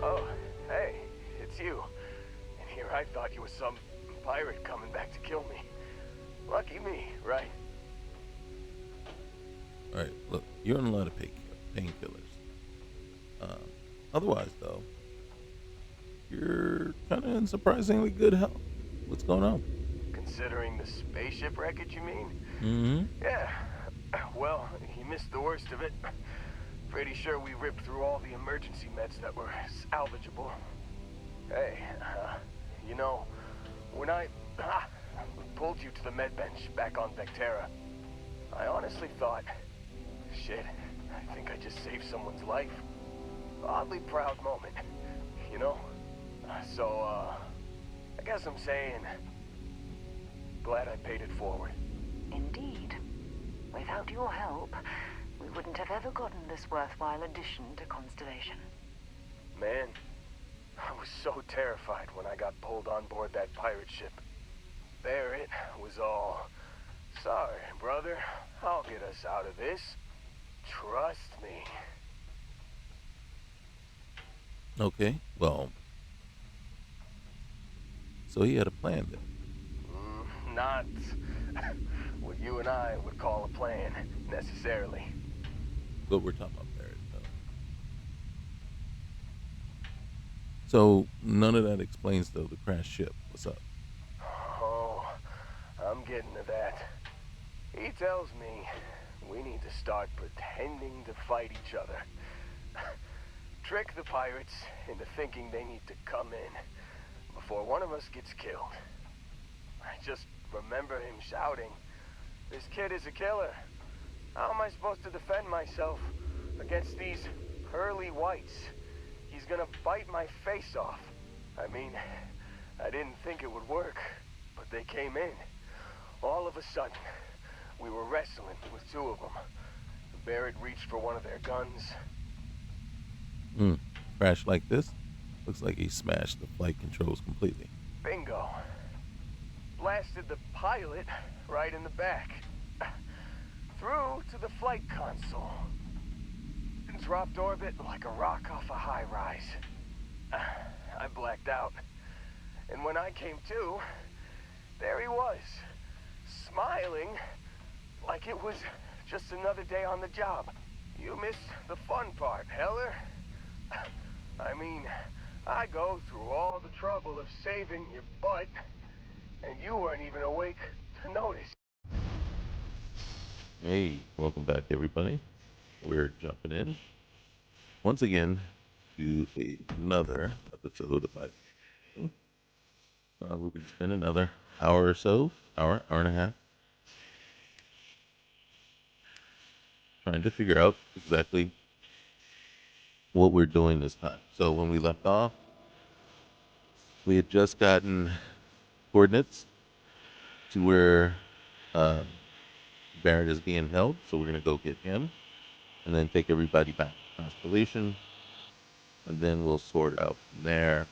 Oh, hey, it's you. And here I thought you were some pirate coming back to kill me. Lucky me, right? Alright, look, you're on a lot of painkillers. Uh, Otherwise, though, you're kind of in surprisingly good health. What's going on? Considering the spaceship wreckage, you mean? Mm-hmm. Yeah. Well, you missed the worst of it. Pretty sure we ripped through all the emergency meds that were salvageable. Hey, you know, when I pulled you to the med bench back on Vectera, I honestly thought, shit, I think I just saved someone's life. Oddly proud moment, you know? So, I guess I'm saying, glad I paid it forward. Indeed. Without your help, we wouldn't have ever gotten this worthwhile addition to Constellation. Man, I was so terrified when I got pulled on board that pirate ship. Barrett was all, sorry, brother, I'll get us out of this. Trust me. Okay, well, so he had a plan then. Not what you and I would call a plan, necessarily. But we're talking about Barrett, though. So none of that explains, though, the crashed ship. What's up? Oh, I'm getting to that. He tells me we need to start pretending to fight each other. Trick the pirates into thinking they need to come in before one of us gets killed. I just remember him shouting, "This kid is a killer. How am I supposed to defend myself against these pearly whites? He's gonna bite my face off." I mean, I didn't think it would work, but they came in. All of a sudden, we were wrestling with two of them. Barrett reached for one of their guns. Crash like this? Looks like he smashed the flight controls completely. Bingo. Blasted the pilot right in the back. Through to the flight console. And dropped orbit like a rock off a high rise. I blacked out. And when I came to, there he was. Smiling like it was just another day on the job. You missed the fun part, Heller. I mean, I go through all the trouble of saving your butt, and you weren't even awake to notice. Hey, welcome back, everybody. We're jumping in once again to another episode of Sci-Fi. We're going to spend another hour or so, hour and a half, trying to figure out exactly what we're doing this time. So when we left off, we had just gotten coordinates to where Barrett is being held, so we're going to go get him and then take everybody back to Constellation, and then we'll sort out from there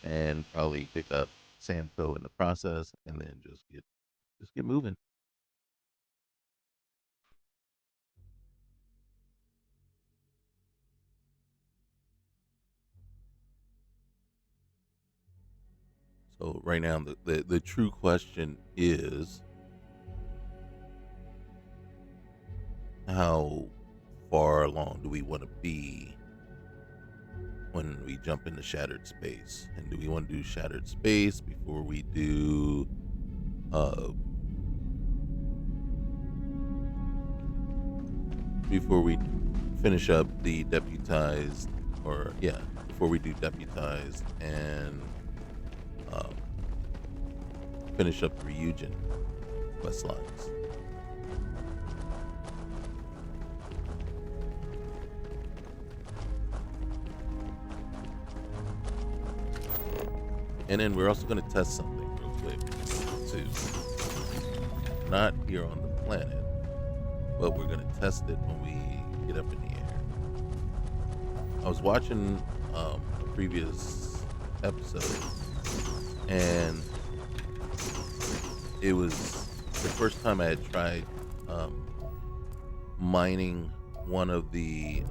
and probably pick up Samco in the process, and then just get moving. So right now, the true question is, how far along do we want to be when we jump into shattered space? And do we want to do shattered space before we do before we finish up the deputized, or yeah, before we do deputized and finish up the Ryujin quest lines? And then we're also going to test something real quick too. Not here on the planet, but we're going to test it when we get up in the air. I was watching a previous episode, and it was the first time I had tried mining one of the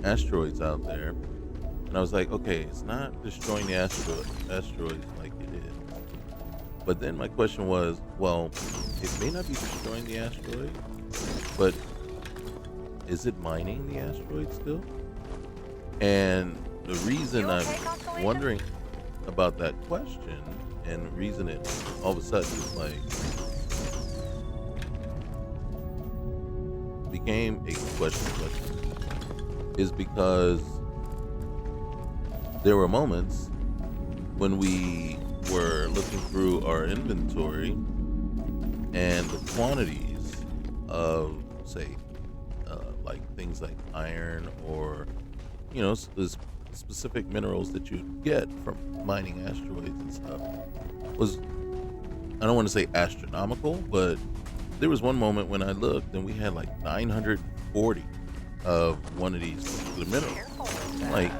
asteroids out there, and I was like, okay, it's not destroying the asteroids like it is. But then my question was, well, it may not be destroying the asteroid, but is it mining the asteroid still? And the reason I'm wondering about that question, and the reason it all of a sudden is like became a question, is because there were moments when we were looking through our inventory and the quantities of, say, like things like iron or, specific minerals that you get from mining asteroids and stuff was, I don't want to say astronomical, but there was one moment when I looked and we had like 940 of one of these particular minerals. I'm like,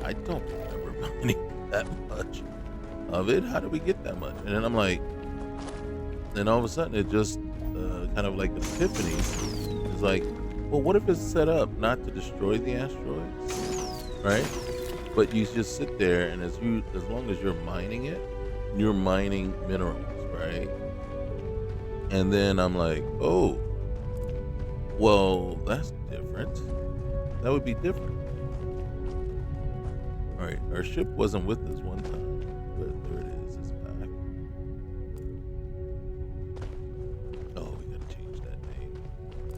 I don't remember mining that much of it. How did we get that much? And then I'm like, then all of a sudden it just kind of like an epiphany. It's like, well, what if it's set up not to destroy the asteroids, right? But you just sit there, and as long as you're mining it, you're mining minerals, right? And then I'm like, oh, well, that's different. That would be different. All right, our ship wasn't with us one time, but there it is. It's back. Oh, we gotta change that name.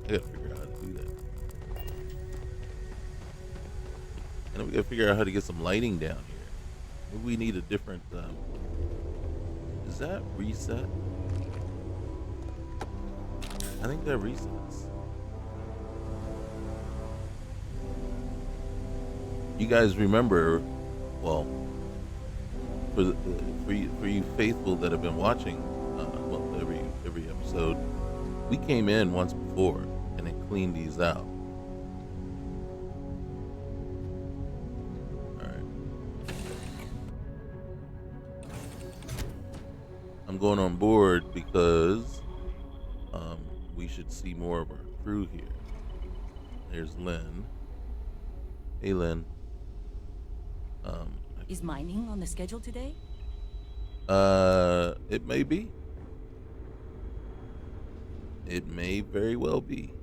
I gotta figure out how to do that. And then we gotta figure out how to get some lighting down here. Maybe we need a different. Is that reset? I think that resets. You guys remember, well, for you faithful that have been watching, every episode, we came in once before and then cleaned these out. All right, I'm going on board because we should see more of our crew here. There's Lynn. Hey, Lynn. Is mining on the schedule today? It may be. It may very well be.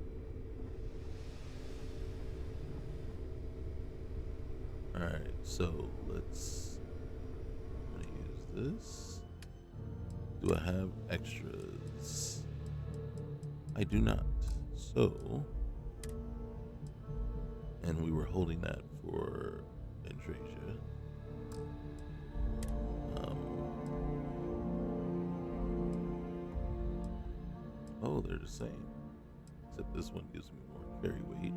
All right, so I'm gonna use this. Do I have extras? I do not. So, and we were holding that for Intrasia. Oh, they're the same. Except this one gives me more carry weight.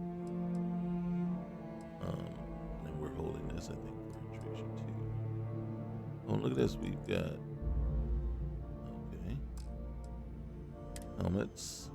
And we're holding this, I think, for Intrasia too. Oh, look at this. We've got, okay, helmets.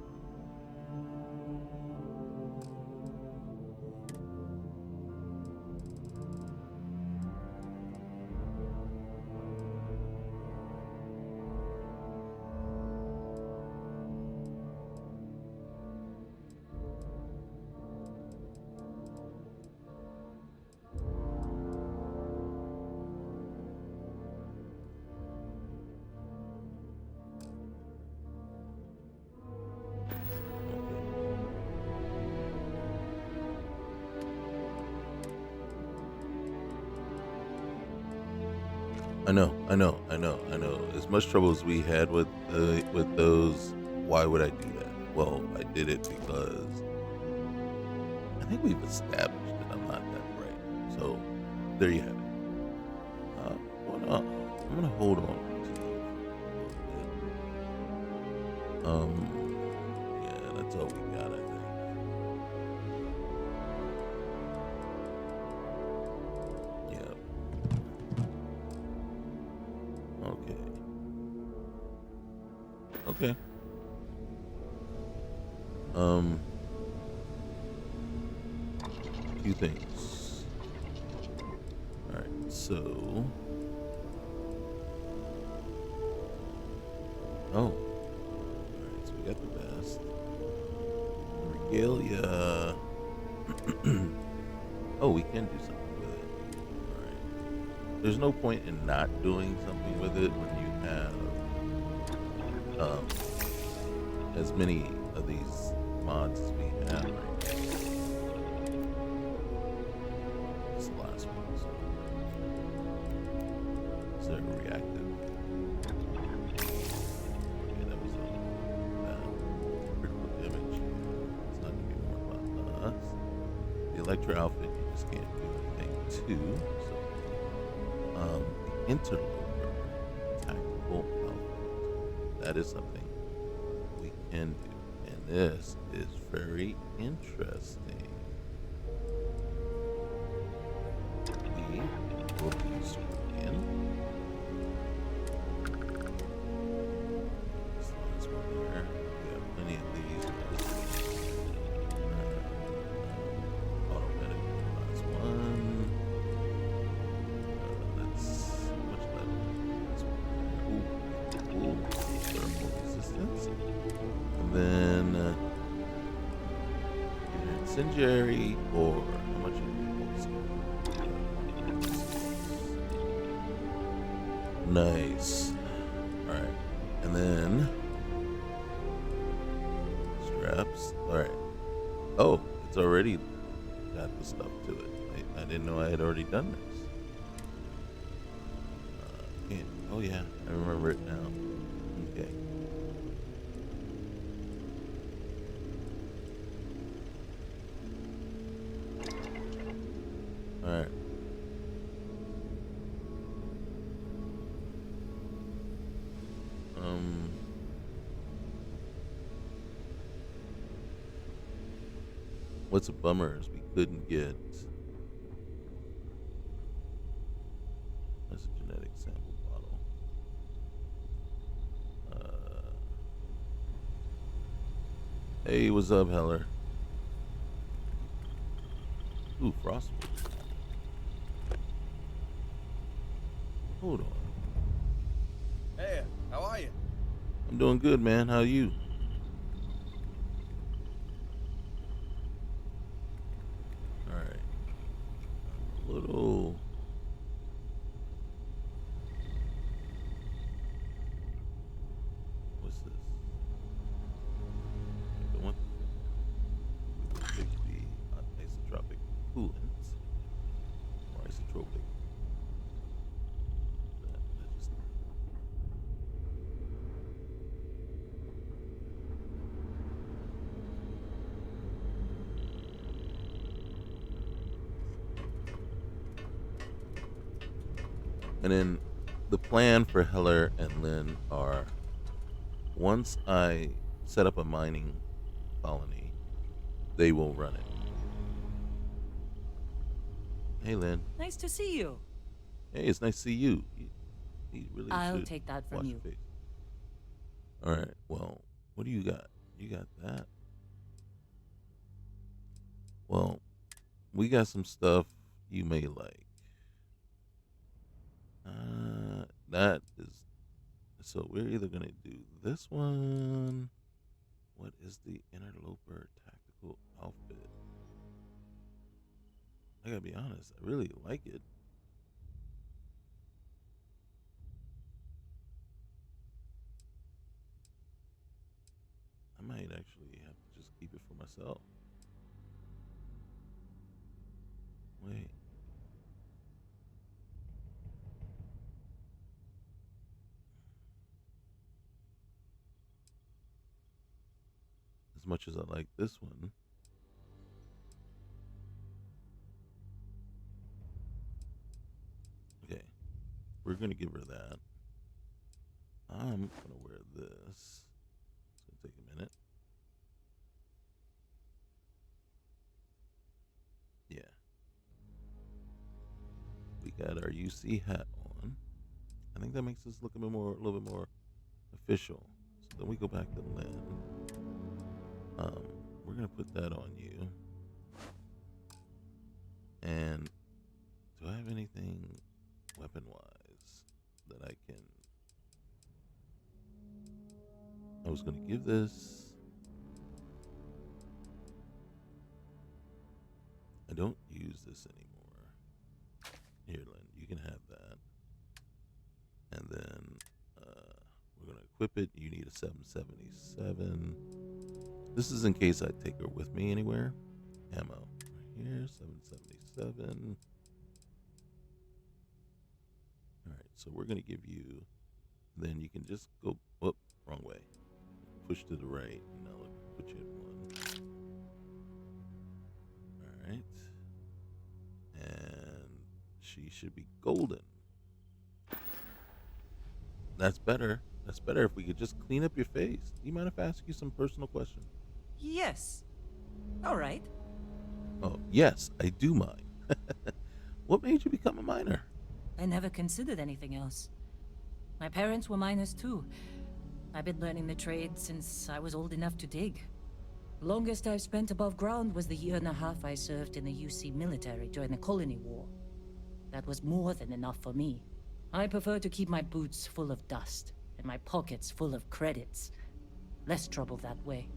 I know. As much trouble as we had with those, why would I do that? Well, I did it because I think we've established that I'm not that bright. So there you have it. I'm gonna hold on to you. Yeah, that's all we got, I think. Okay. Few things. All right, so. Oh. All right, so we got the vest, regalia. Oh, we can do something with it. All right. There's no point in not doing something with it when you have as many of these mods as we have right now. This last one, so is there a reactive? Okay, that was that critical damage. It's not gonna be more about us. The Electra outfit, you just can't do anything to. So, the interloper tactical outfit, that is something we can do, and this is very interesting. We will be screwing. This last one there. We have plenty of these. Automatic last one. That's much better. This one. Ooh, thermal resistance. And then either incendiary or how much you need. Nice. All right, and then straps. All right. Oh, it's already got the stuff to it. I didn't know I had already done this. Oh yeah, I remember it now. Okay. All right. What's a bummer is we couldn't get. That's a genetic sample bottle. Hey, what's up, Heller? Ooh, frostwood. Hold on. Hey, how are you? I'm doing good, man. How are you? All right. A little. What's this? I want the isotropic coolant or isotropic. That just. And then the plan for Heller and Lynn are once I set up a mining colony, they will run it. Hey, Lynn. Nice to see you. Hey, it's nice to see you. He really I'll should take that from wash you. your face. All right. Well, what do you got? You got that. Well, we got some stuff you may like. That is. So we're either gonna do this one. What is the interloper tactical outfit? I gotta be honest. I really like it. I might actually have to just keep it for myself. Wait. As much as I like this one, okay, we're gonna give her that. I'm gonna wear this. It's gonna take a minute. Yeah. We got our UC hat on. I think that makes us look a little bit more official. So then we go back to Lynn. We're gonna put that on you. And do I have anything weapon-wise that I can? I was gonna give this. I don't use this anymore. Here, Lynn, you can have that. And then we're going to equip it. You need a 777. This is in case I take her with me anywhere. Ammo. Right here, 777. All right, so we're going to give you, then you can just go, whoop, wrong way. Push to the right, and now it'll put you at 1. All right. And she should be golden. That's better. That's better if we could just clean up your face. Do you mind if I ask you some personal questions? Yes. All right. Oh, yes, I do mind. What made you become a miner? I never considered anything else. My parents were miners too. I've been learning the trade since I was old enough to dig. Longest I've spent above ground was the 1.5 years I served in the UC military during the Colony War. That was more than enough for me. I prefer to keep my boots full of dust and my pockets full of credits. Less trouble that way.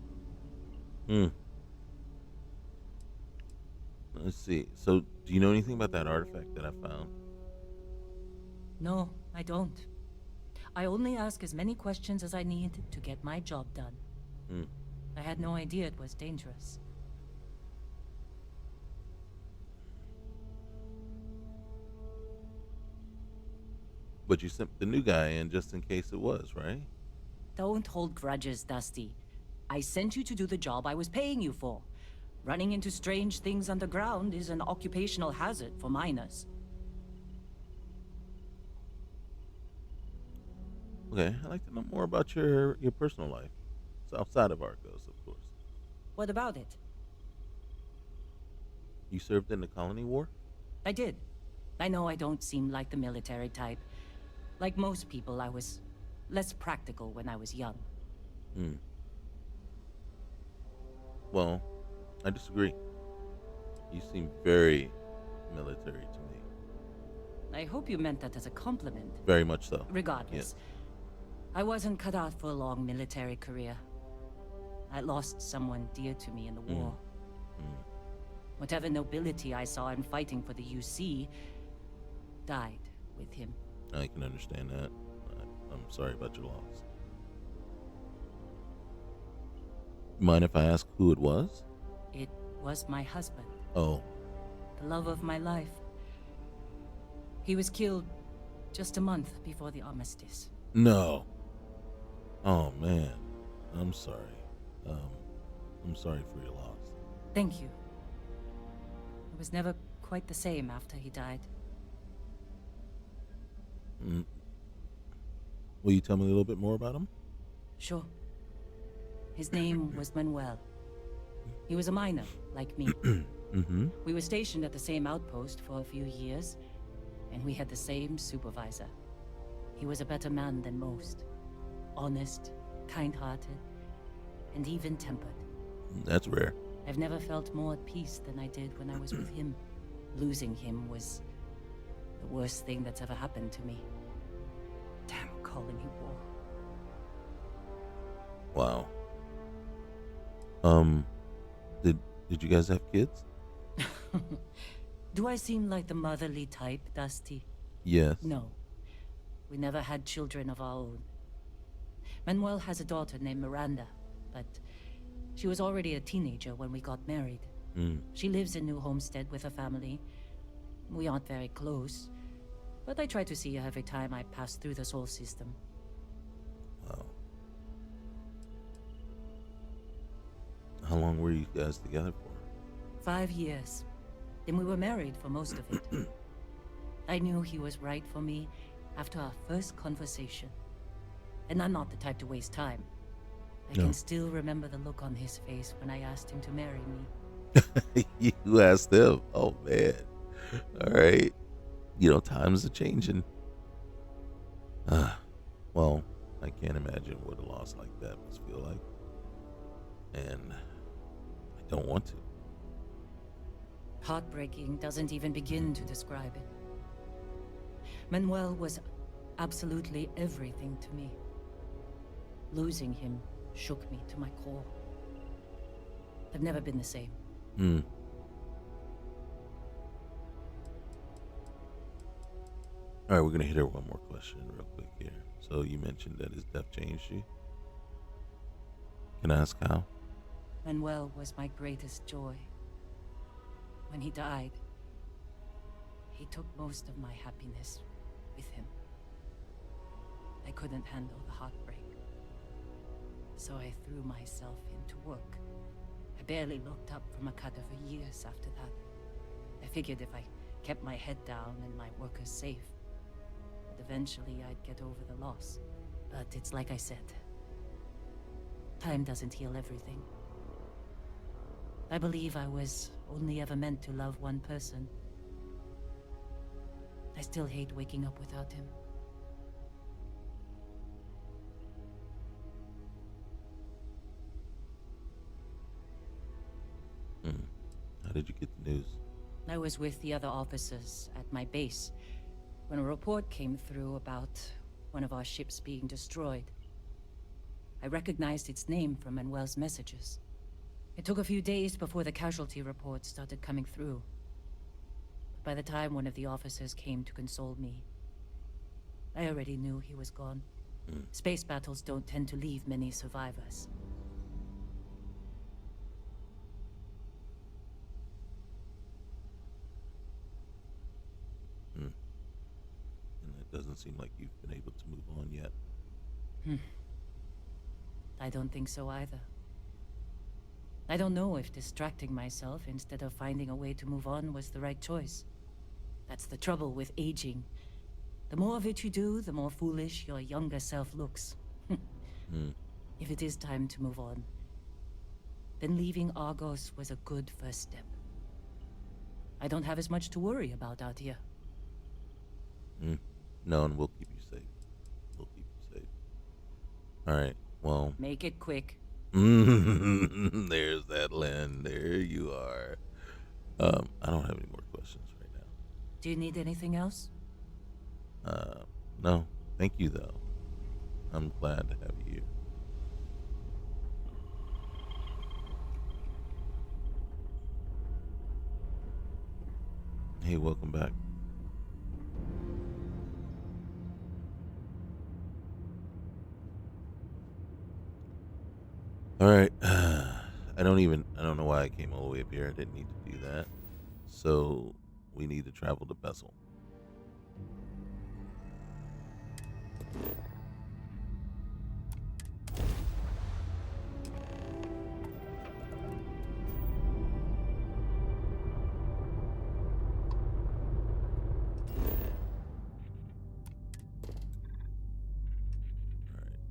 Let's see. So, do you know anything about that artifact that I found? No, I don't. I only ask as many questions as I need to get my job done. I had no idea it was dangerous. But you sent the new guy in just in case it was, right? Don't hold grudges, Dusty. I sent you to do the job I was paying you for. Running into strange things underground is an occupational hazard for miners. Okay, I'd like to know more about your personal life. It's outside of Arcos, of course. What about it? You served in the Colony War? I did. I know I don't seem like the military type. Like most people, I was less practical when I was young. Well, I disagree. You seem very military to me. I hope you meant that as a compliment. Very much so. Regardless, I wasn't cut out for a long military career. I lost someone dear to me in the war. Whatever nobility I saw in fighting for the UC died with him. I can understand that. I'm sorry about your loss. Mind if I ask who it was? It was my husband. Oh. The love of my life. He was killed just a month before the armistice. No. Oh, man. I'm sorry. I'm sorry for your loss. Thank you. It was never quite the same after he died. Will you tell me a little bit more about him? Sure. His name was Manuel. He was a miner, like me. We were stationed at the same outpost for a few years, and we had the same supervisor. He was a better man than most. Honest, kind-hearted, and even-tempered. That's rare. I've never felt more at peace than I did when I was with him. Losing him was the worst thing that's ever happened to me. Damn Colony War. Wow. Did you guys have kids? Do I seem like the motherly type, Dusty? Yes. No. We never had children of our own. Manuel has a daughter named Miranda, but she was already a teenager when we got married. She lives in New Homestead with her family. We aren't very close, but I try to see her every time I pass through the Sol system. Wow. How long were you guys together for? 5 years. Then we were married for most of it. I knew he was right for me after our first conversation. And I'm not the type to waste time. I can still remember the look on his face when I asked him to marry me. You asked him? Oh, man. All right. You know, times are changing. Well, I can't imagine what a loss like that must feel like. And I don't want to. Heartbreaking doesn't even begin to describe it. Manuel was absolutely everything to me. Losing him shook me to my core. I've never been the same. All right, we're gonna hit her one more question real quick here. So you mentioned that his death changed you. Can I ask how? Manuel was my greatest joy. When he died, he took most of my happiness with him. I couldn't handle the heartbreak, so I threw myself into work. I barely looked up from Akata for years after that. I figured if I kept my head down and my workers safe, that eventually I'd get over the loss. But it's like I said, time doesn't heal everything. I believe I was only ever meant to love one person. I still hate waking up without him. How did you get the news? I was with the other officers at my base when a report came through about one of our ships being destroyed. I recognized its name from Manuel's messages. It took a few days before the casualty reports started coming through. But by the time one of the officers came to console me, I already knew he was gone. Space battles don't tend to leave many survivors. And it doesn't seem like you've been able to move on yet. I don't think so either. I don't know if distracting myself instead of finding a way to move on was the right choice. That's the trouble with aging. The more of it you do, the more foolish your younger self looks. If it is time to move on, then leaving Argos was a good first step. I don't have as much to worry about out here. No, and we'll keep you safe. We'll keep you safe. All right, well... Make it quick. There's that, Lynn. There you are. I don't have any more questions right now. Do you need anything else? No. Thank you, though. I'm glad to have you here. Hey, welcome back. All right. I don't know why I came all the way up here. I didn't need to do that. So we need to travel to Bessel.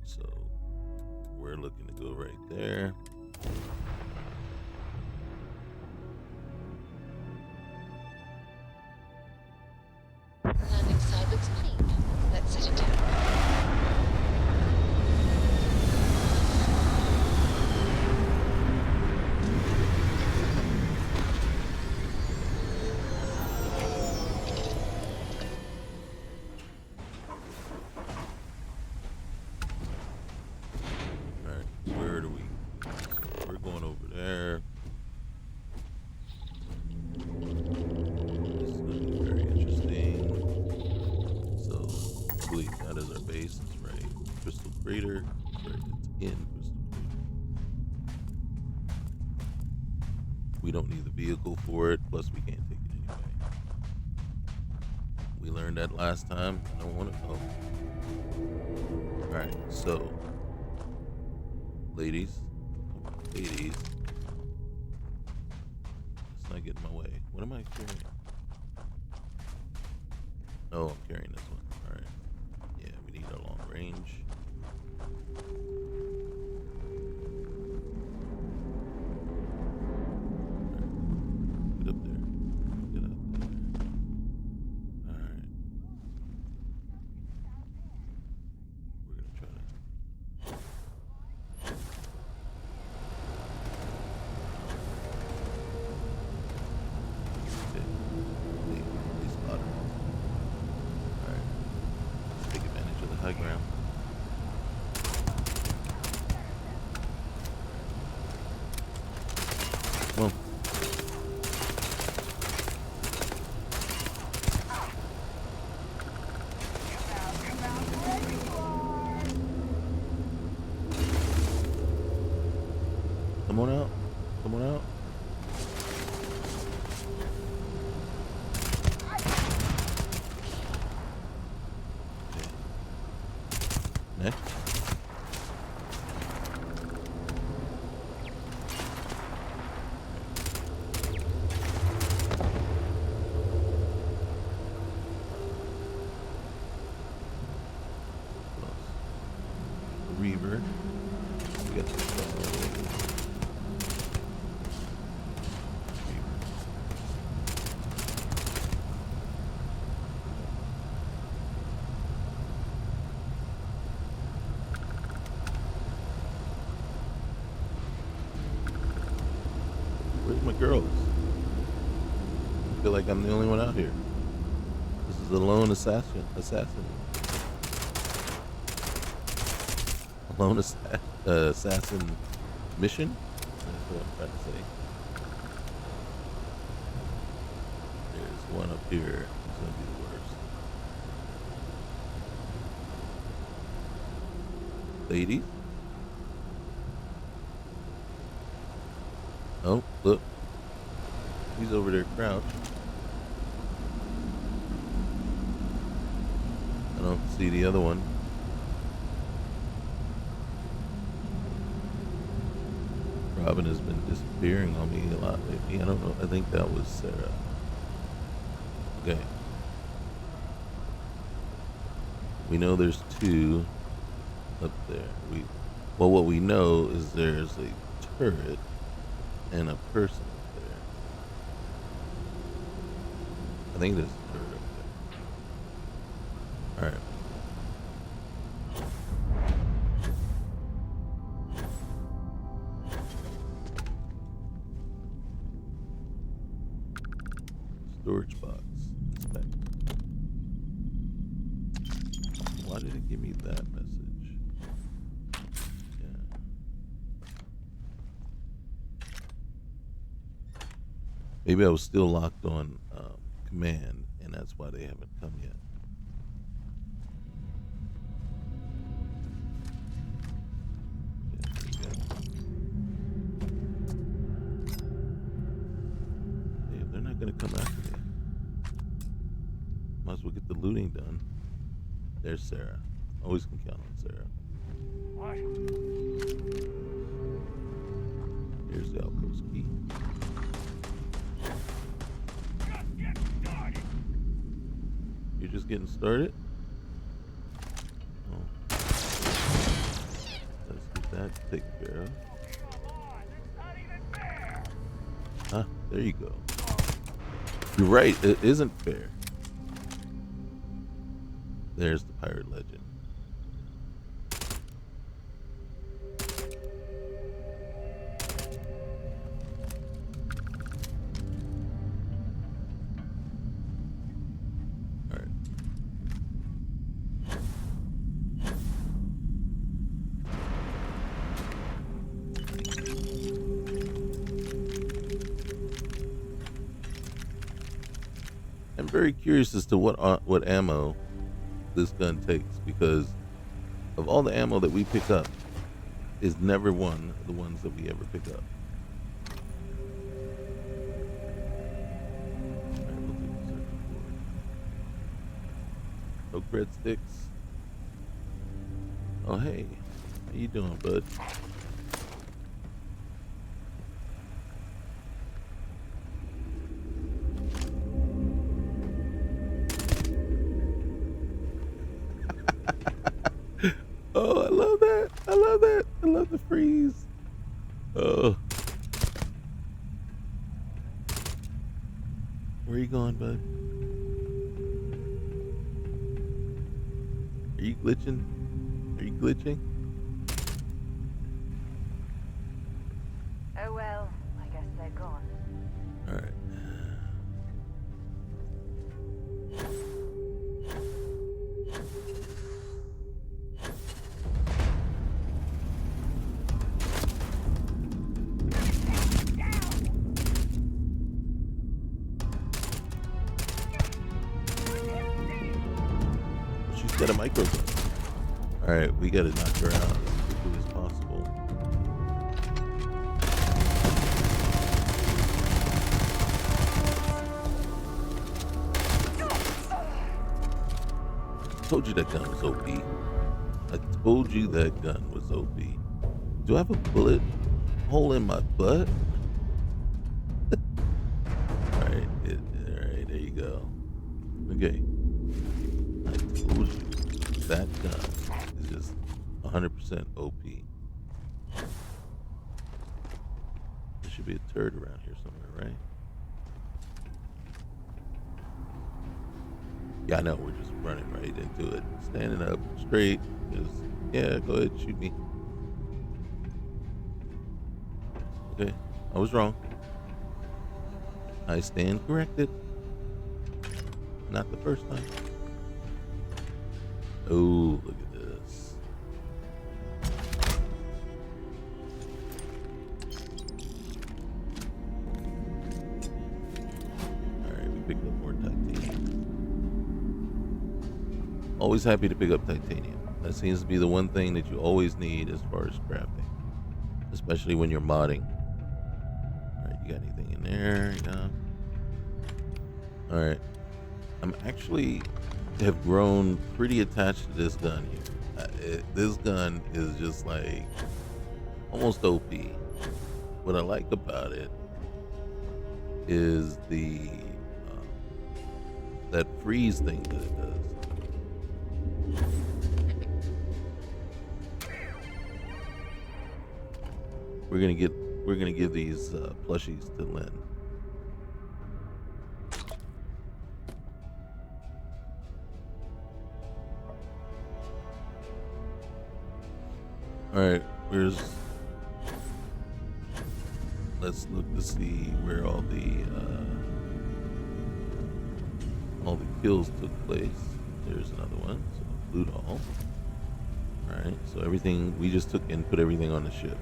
So we're looking to go right there. Landing site looks clean. Let's set it down. We don't need the vehicle for it, plus we can't take it anyway. We learned that last time. I don't want to know. Alright, so ladies, let's not get in my way. What am I carrying? Oh, I'm carrying this one. Alright. Yeah, we need a long range. High ground. Next. Reaver. We got the Where's my girls? I feel like I'm the only one out here. This is a lone assassin. A lone assassin mission? That's what I'm trying to say. There's one up here. It's gonna be the worst. Ladies? Oh, look. He's over there crouched. I don't see the other one. Robin has been disappearing on me a lot lately. I don't know. I think that was Sarah. Okay. We know there's two up there. Well, what we know is there's a turret and a person up there. I think there's a turret up there. All right. Storage box. Inspect. Why did it give me that message? Yeah. Maybe I was still locked on command, and that's why they haven't come yet. Yeah, they're not gonna come after me. Might as well get the looting done. There's Sarah. Always can count on Sarah. What? Here's the outpost key. You're just getting started? Oh. Let's get that taken care of. Huh? There you go. You're right. It isn't fair. There's the pirate legend. All right. I'm very curious as to what ammo this gun takes, because of all the ammo that we pick up is never one of the ones that we ever pick up. Alright, we'll take the circuit board. No breadsticks. Oh hey, how you doing, bud? Oh, I love that. I love that. I love the freeze. Oh. Where you going, bud? Are you glitching? Are you glitching? Oh well, I guess they're gone. All right. Got a microphone. All right, we got to knock her out as quickly as possible. Told you that gun was OP. I told you that gun was OP. Do I have a bullet hole in my butt? Alright, alright, there you go. Okay. I told you that gun is just 100% OP. There should be a turd around here somewhere, right? Yeah, I know, we're just running right into it. Standing up straight. Just, yeah, go ahead, shoot me. Okay, I was wrong. I stand corrected. Not the first time. Oh, look at this. Alright, we picked up more titanium. Always happy to pick up titanium. That seems to be the one thing that you always need as far as crafting. Especially when you're modding. Alright, you got anything in there? Yeah. Alright. I'm actually have grown pretty attached to this gun here. This gun is just like almost OP. What I like about it is the that freeze thing that it does. We're gonna give these plushies to Lynn. All right, let's look to see where all the kills took place. There's another one. So loot all. All right, so everything we just took and put everything on the ship.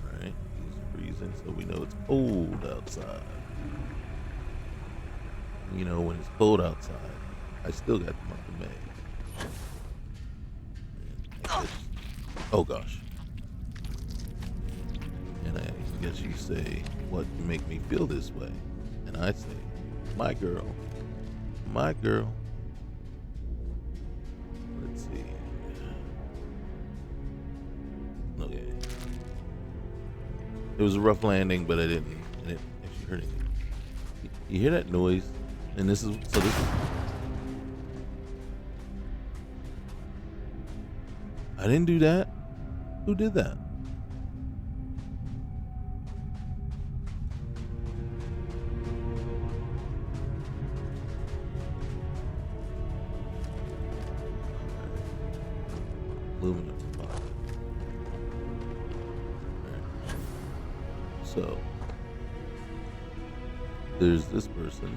All right, he's freezing, so we know it's cold outside. You know, when it's cold outside, I still got the month of May. Oh gosh. And I guess you say, what can make me feel this way? And I say, my girl. My girl. Let's see. Okay. It was a rough landing, but I didn't actually hurt anything. You hear that noise? And this is. I didn't do that. Who did that? Aluminum deposit. Right. So there's this person.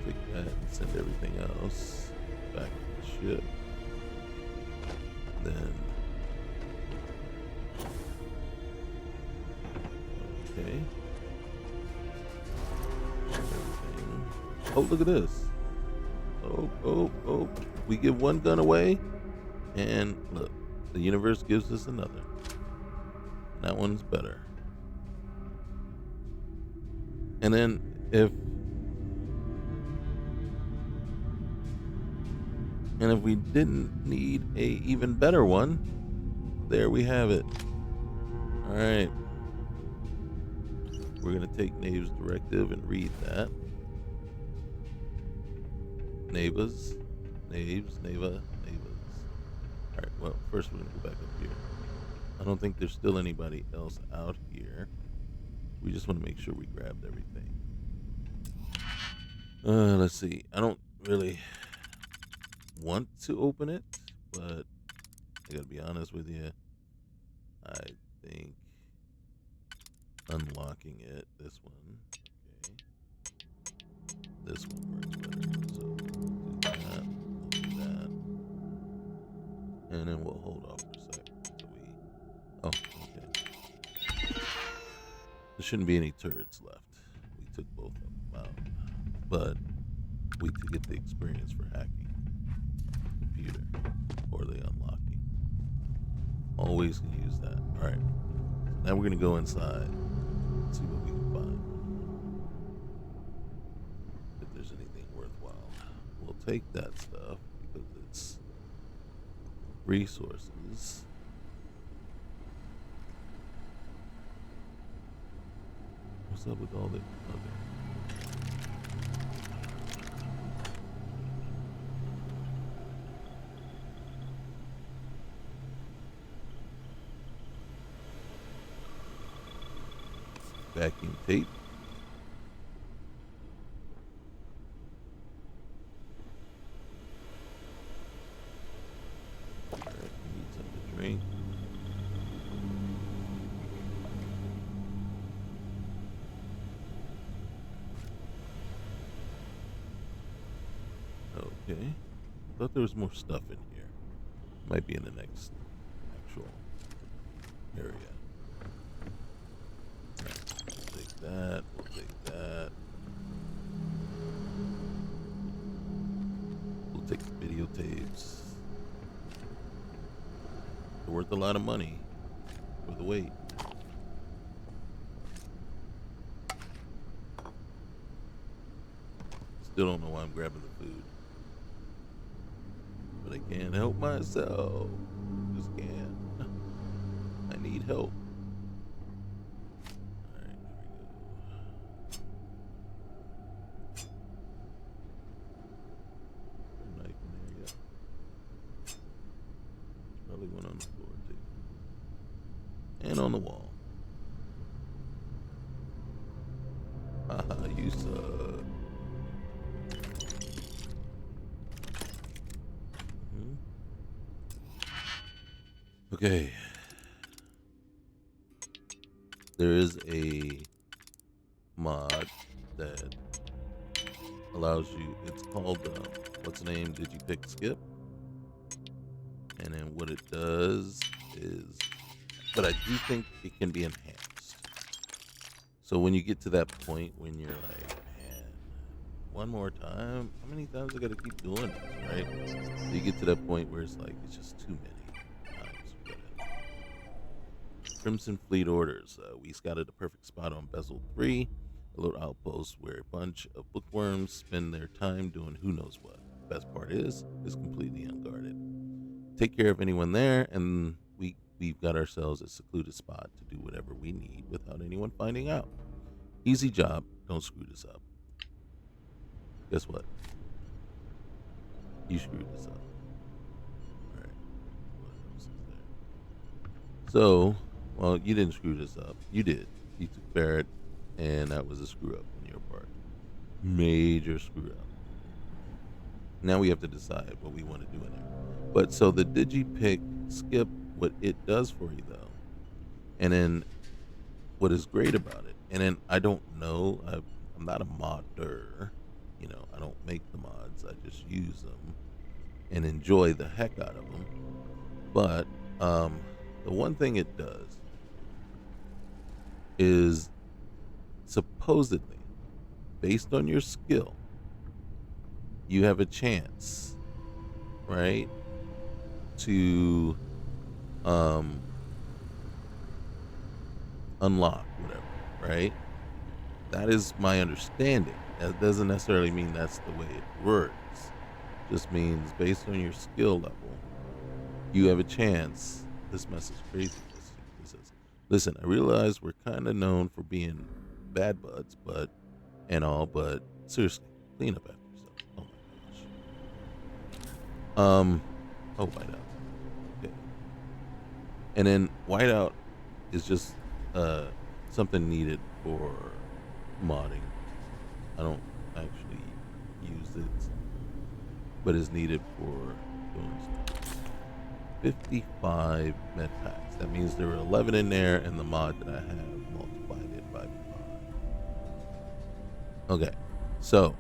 Take that and send everything else back to the ship. Then okay. Everything. Oh, look at this. Oh. We give one gun away, and look, the universe gives us another. That one's better. And then if we didn't need a even better one, there we have it. All right. We're going to take Nave's directive and read that. Neva. All right, well, first we're going to go back up here. I don't think there's still anybody else out here. We just want to make sure we grabbed everything. Let's see. I don't really want to open it, but I gotta be honest with you. I think unlocking it, this one, okay. This one works better. So we'll do that. And then we'll hold off for a sec. So okay. There shouldn't be any turrets left. We took both of them out. But we could get the experience for hacking the computer or the unlocking. Always can use that. Alright. So now we're gonna go inside and see what we can find. If there's anything worthwhile, we'll take that stuff because it's resources. What's up with all the okay. Vacuum tape. Alright, need something to drink. Okay. I thought there was more stuff in here. Might be in the next actual area. We'll take that. We'll take that. We'll take the videotapes. They're worth a lot of money for the wait. Still don't know why I'm grabbing the food. But I can't help myself. Just can't. I need help. Alright, here we go. Knife in there, yeah. Probably one on the floor too. And on the wall. Haha, you suck. Okay. There is a mod that allows you, it's called, what's the name? Did you pick skip? And then what it does is, but I do think it can be enhanced. So when you get to that point when you're like, man, one more time? How many times I gotta keep doing this, right? So you get to that point where it's like, it's just too many. Crimson Fleet orders. We scouted the perfect spot on Bezel 3, a little outpost where a bunch of bookworms spend their time doing who knows what. The best part is, it's completely unguarded. Take care of anyone there, and we've got ourselves a secluded spot to do whatever we need without anyone finding out. Easy job. Don't screw this up. Guess what? You screwed this up. All right. What else is there? So. Well, you didn't screw this up. You did. You took Barrett, and that was a screw up on your part. Major screw up. Now we have to decide what we want to do in there. But so the DigiPick skip, what it does for you though, and then what is great about it, and then I don't know, I'm not a modder, you know, I don't make the mods, I just use them and enjoy the heck out of them. But the one thing it does is supposedly, based on your skill, you have a chance, right, to unlock whatever, right? That is my understanding. That doesn't necessarily mean that's the way it works. Just means based on your skill level, you have a chance. This message is crazy. It says, listen, I realize we're kind of known for being bad buds, but seriously, clean up after yourself. Oh my gosh. Oh, whiteout. Okay. And then whiteout is just something needed for modding. I don't actually use it, but it's needed for doing stuff. 55 med packs. That means there were 11 in there, and the mod that I have multiplied it by 5. Okay, so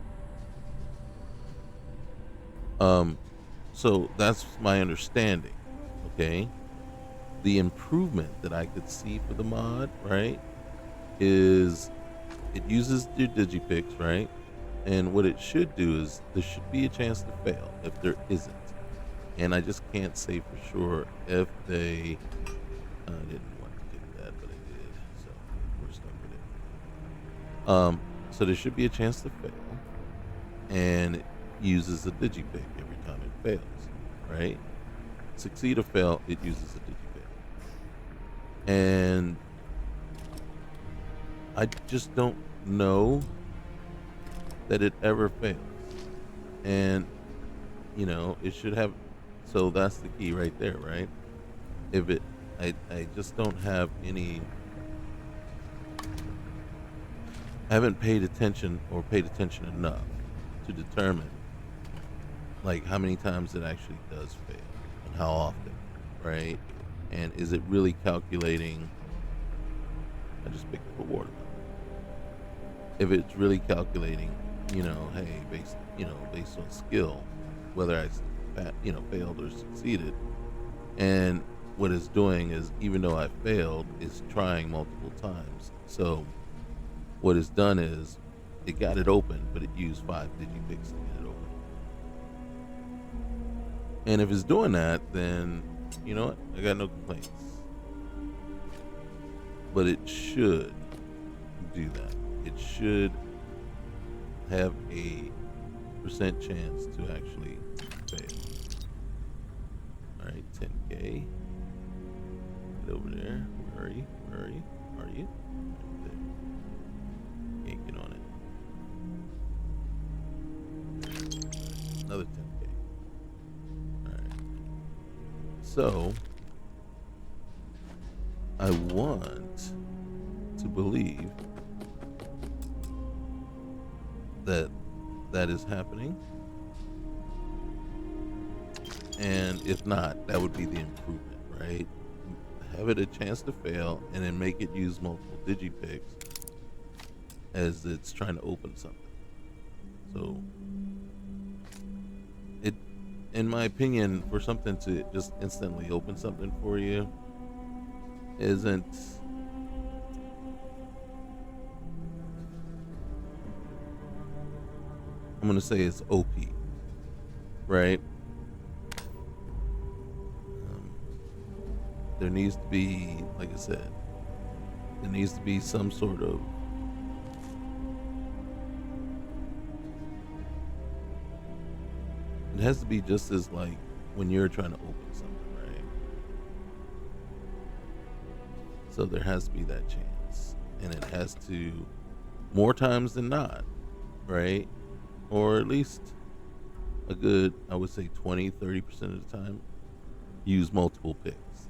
that's my understanding. Okay, the improvement that I could see for the mod, right, is it uses your digipicks, right, and what it should do is there should be a chance to fail if there isn't. And I just can't say for sure if they didn't want to do that, but I did, so we're stuck with it. So there should be a chance to fail, and uses a digipick every time it fails, right? Succeed or fail, it uses a digipick. And I just don't know that it ever fails. And, it should have, so that's the key right there, right? If it, I just don't have any, I haven't paid attention enough to determine like how many times it actually does fail and how often, right? And is it really calculating? I just picked up a watermelon. If it's really calculating, hey, based on skill, whether I, failed or succeeded, and what it's doing is, even though I failed, it's trying multiple times. So what it's done is, it got it open, but it used 5 digipicks to get it open. And if it's doing that, then you know what? I got no complaints. But it should do that. It should have a percent chance to actually fail. All right, 10K. Get over there. Where are you? Where are you? Are you? Right there. Can't get on it. Another 10K. All right. So I want to believe that that is happening, and if not, that would be the improvement, right? Have it a chance to fail, and then make it use multiple digipicks as it's trying to open something. So, it, in my opinion, for something to just instantly open something for you isn't. I'm gonna say it's OP, right? There needs to be, like I said, there needs to be some sort of it has to be just as like when you're trying to open something, right? So there has to be that chance, and it has to, more times than not, right? Or at least a good, I would say 20-30% of the time, use multiple picks,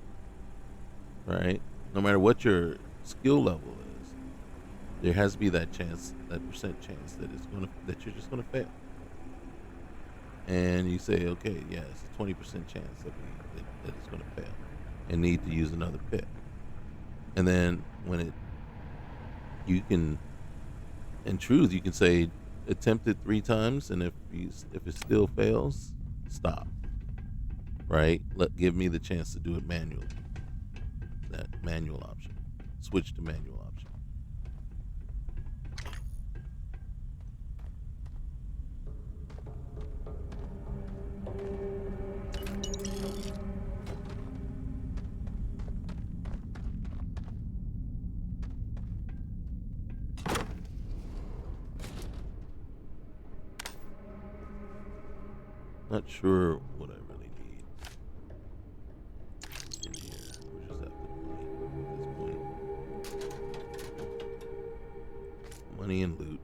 right? No matter what your skill level is, there has to be that chance, that percent chance that that you're just gonna fail. And you say, okay, yeah, it's a 20% chance that it's gonna fail, and need to use another pick. And then when you can, in truth, you can say, attempt it 3 times, and if it still fails, stop. Right? Give me the chance to do it manually. That manual option. Switch to manual option. Not sure what I really need in here. We're just after money at this point. Money and loot.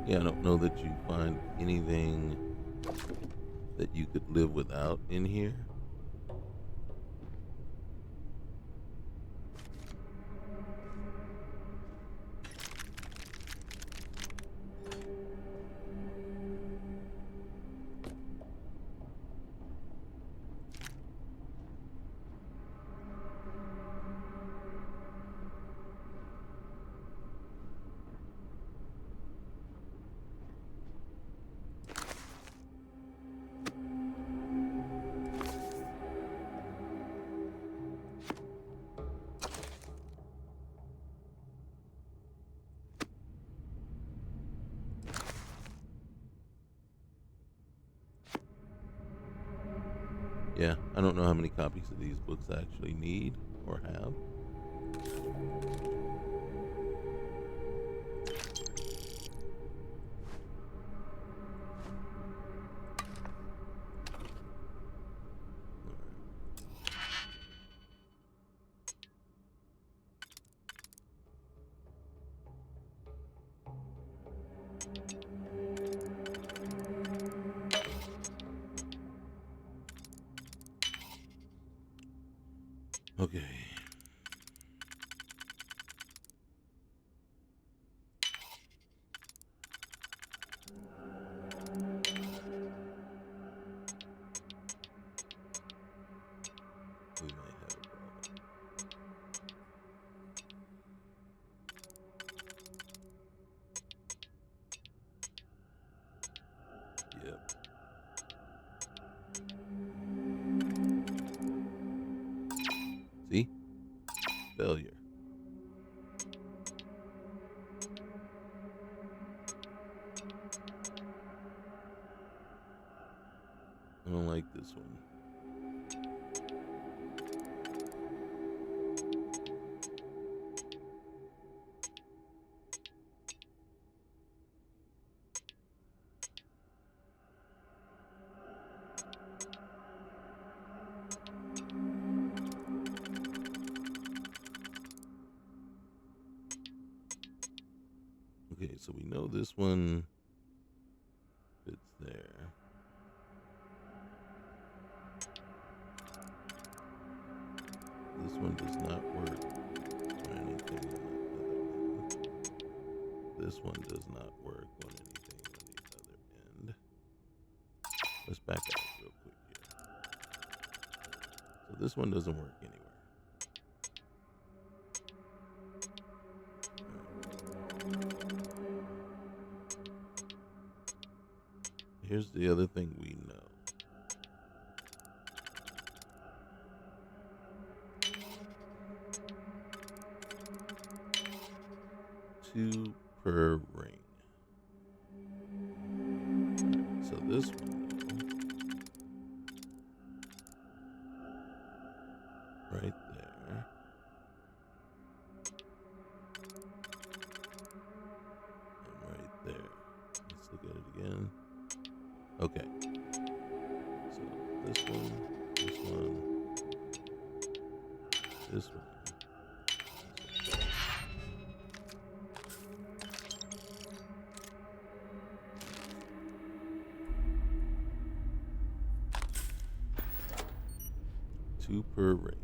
Yeah, I don't know that you find anything that you could live without in here. Yeah, I don't know how many copies of these books I actually need or have. Okay. We might have a problem. Yep. See? Failure. I don't like this one. Okay, so we know this one fits there. This one does not work on anything on the other end. This one does not work on anything on the other end. Let's back out real quick here. So this one doesn't work anywhere. Here's the other thing we know. Two per ring. Right, so this one, though, right there. And right there. Let's look at it again. Okay. So this one, this one, this one. Two per ring.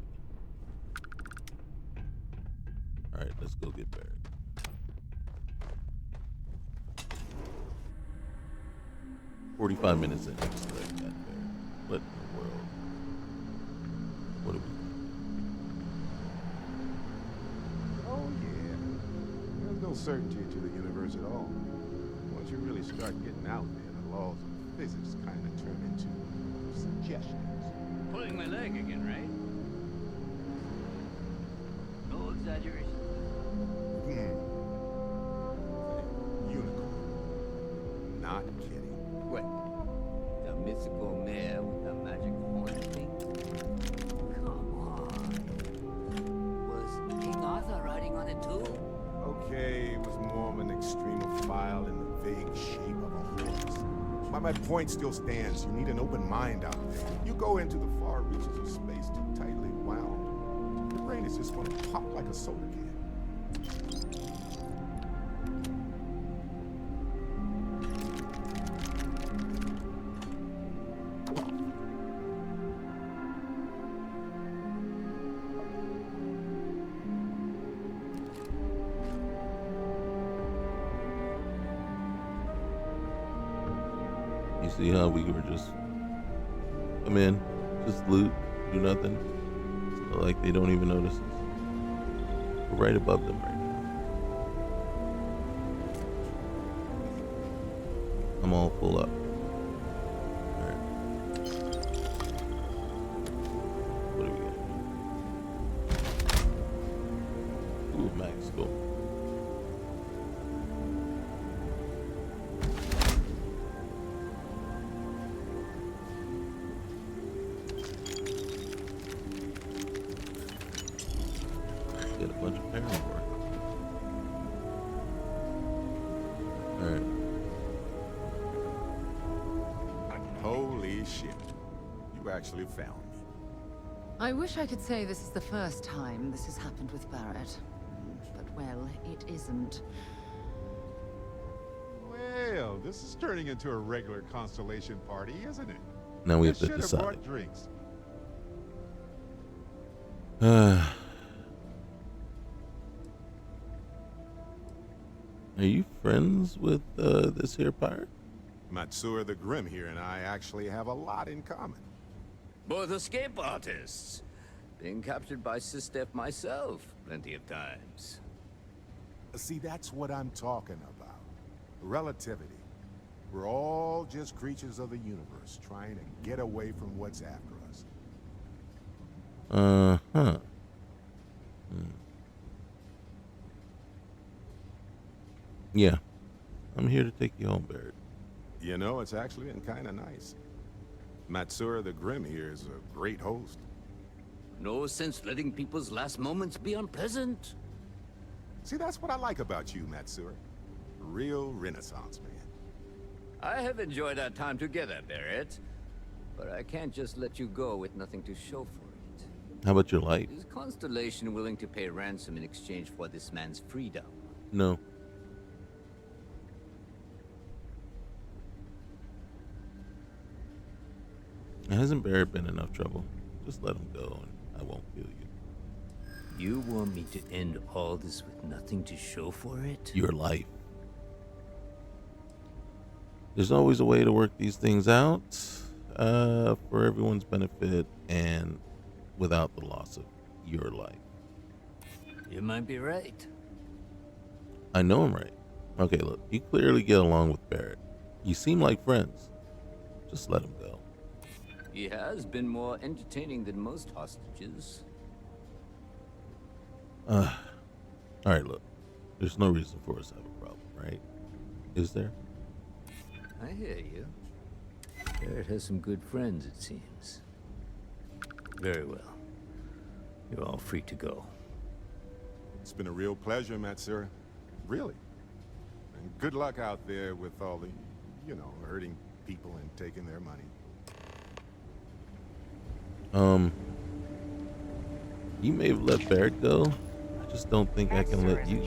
Alright, let's go get Barrett. "45 minutes in, so I got Barrett. What in the world? What do we do? Oh, yeah. There's no certainty to the universe at all. Once you really start getting out there, the laws of physics kind of turn into suggestions. Pulling my leg again, right? No exaggeration. Unicorn. Not kidding. What? The mythical mare with the magic horn thing? Come on. Was King Arthur riding on it too? Okay, it was more of an extremophile in the vague shape of a horse. But my point still stands. You need an open mind out there. You go into the far reaches of space too tightly wound, your brain is just going to pop like a soda can. You see how we were just come in, just loot, do nothing. So like they don't even notice us. We're right above them right now. I'm all full up. Alright. What do we got? Ooh, max gold. bunch of paperwork. Alright. Holy shit. You actually found me. I wish I could say this is the first time this has happened with Barrett. But, well, it isn't. Well, this is turning into a regular Constellation party, isn't it? Now we have I to should decide. brought drinks. Are you friends with this here pirate? Matsura the Grim here and I actually have a lot in common. Both escape artists. Being captured by Sistef myself plenty of times. See, that's what I'm talking about. Relativity. We're all just creatures of the universe, trying to get away from what's after us. Uh-huh. Yeah. I'm here to take you home, Barrett. You know, it's actually been kind of nice. Matsura the Grim here is a great host. No sense letting people's last moments be unpleasant. See, that's what I like about you, Matsura. Real Renaissance man. I have enjoyed our time together, Barrett. But I can't just let you go with nothing to show for it. How about your life? Is Constellation willing to pay ransom in exchange for this man's freedom? No. Hasn't Barrett been enough trouble? Just let him go and I won't kill you. You want me to end all this with nothing to show for it? Your life. There's always a way to work these things out for everyone's benefit and without the loss of your life. You might be right. I know I'm right. Okay, look, you clearly get along with Barrett. You seem like friends. Just let him go. He has been more entertaining than most hostages. Alright, look. There's no reason for us to have a problem, right? Is there? I hear you. Barrett has some good friends, it seems. Very well. You're all free to go. It's been a real pleasure, Matsura. Really. And good luck out there with all the, you know, hurting people and taking their money. You may have let Barrett go. I just don't think I can let you.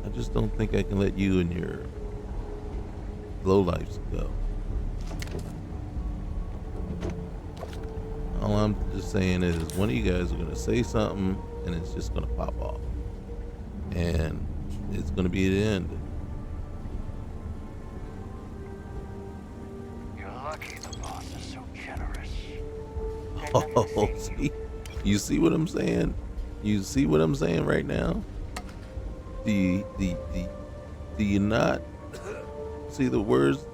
I just don't think I can let you and your lowlifes go. All I'm just saying is one of you guys are gonna say something and it's just gonna pop off. And it's gonna be the end. You're lucky the boss is so generous. Oh, see? You see what I'm saying? You see what I'm saying right now? Do you not see the words,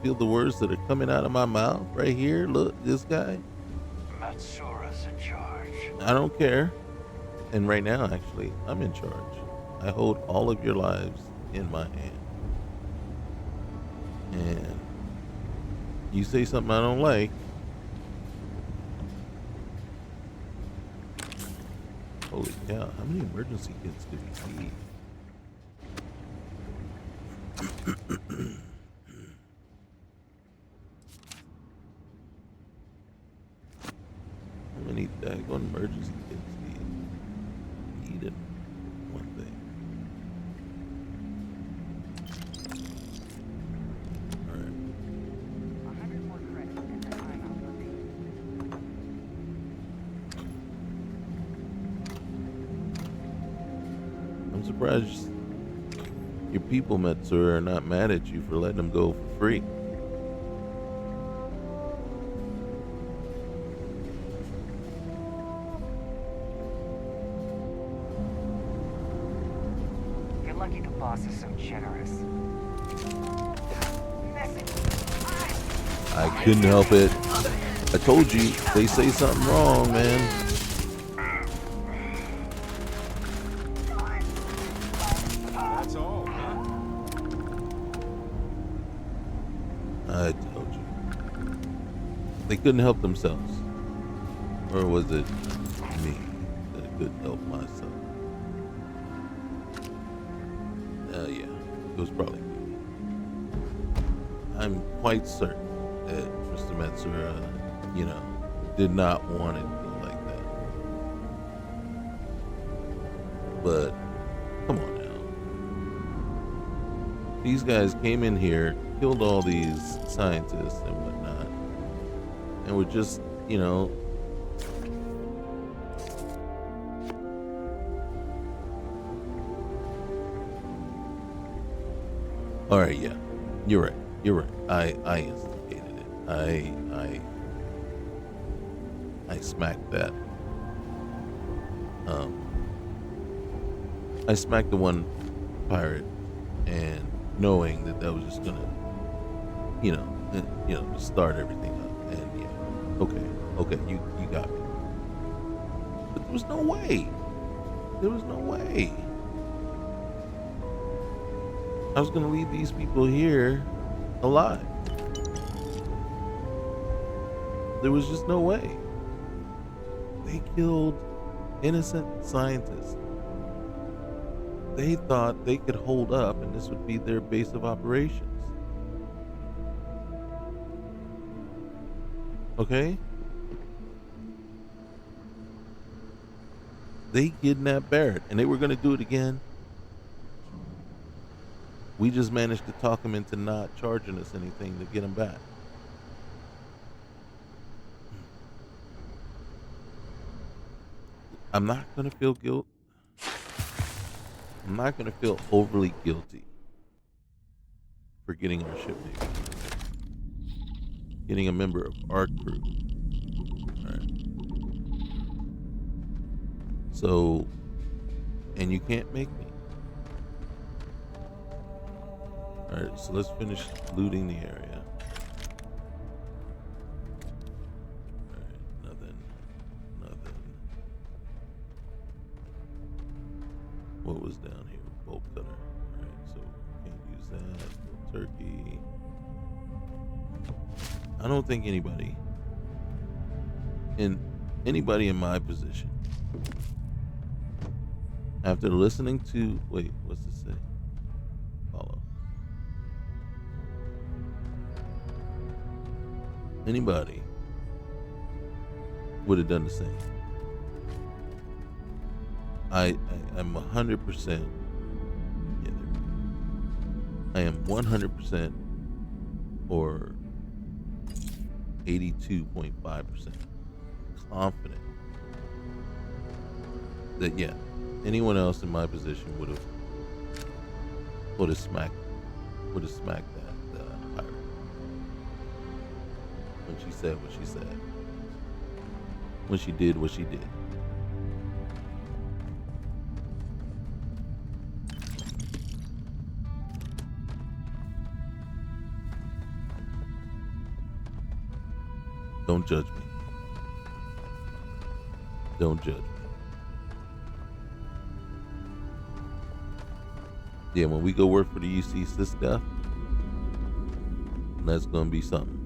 feel the words that are coming out of my mouth right here? Look, this guy. Matsura's in charge. I don't care. And right now, actually, I'm in charge. I hold all of your lives in my hand. And you say something I don't like, holy cow, how many emergency kits do we need? How many daggone emergency kits do you need in one thing? Alright. I'm surprised your people, Matsura, are not mad at you for letting them go for free. You're lucky the boss is so generous. I couldn't help it. I told you, they say something wrong, man. That's all, huh? I told you. They couldn't help themselves. Or was it me? couldn't help myself. Yeah, it was probably me. I'm quite certain that Mr. Matsura, did not want it to go like that. But, come on now. These guys came in here, killed all these scientists and whatnot, and were just, all right, yeah, you're right. I instigated it. I smacked that. I smacked the one pirate, and knowing that was just gonna, start everything up. And yeah, okay, you got me. But there was no way. I was gonna leave these people here alive. There was just no way. They killed innocent scientists. They thought they could hold up and this would be their base of operations. Okay? They kidnapped Barrett and they were gonna do it again. We just managed to talk him into not charging us anything to get him back. I'm not going to feel guilt. I'm not going to feel overly guilty for getting our ship taken. Getting a member of our crew. Alright. So, and you can't make me. Alright, so let's finish looting the area. Alright, nothing. What was down here? Bolt cutter. Alright, so can't use that. No turkey. I don't think anybody in my position, after listening to, wait, what's this say? Follow. Anybody would have done the same. I'm 100%. Yeah, I am 100% or 82.5% confident that anyone else in my position would have smacked that pirate when she said what she said, when she did what she did. Don't judge me. Don't judge me. Yeah, when we go work for the UC Cisco, that's gonna be something.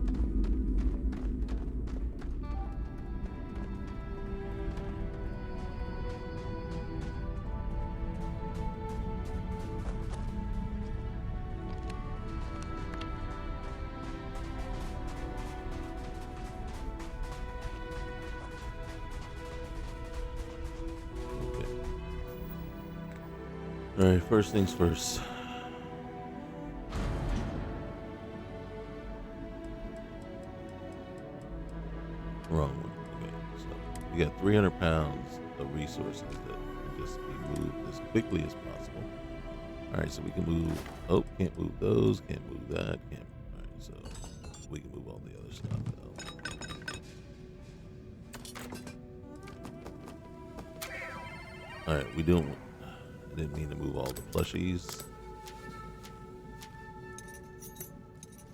All right, first things first. Wrong one. Okay, so we got 300 pounds of resources that can just be moved as quickly as possible. All right, so we can move. Oh, can't move those. Can't move that. Can't. All right, so we can move all the other stuff though. All right, we doing. I didn't mean to move all the plushies.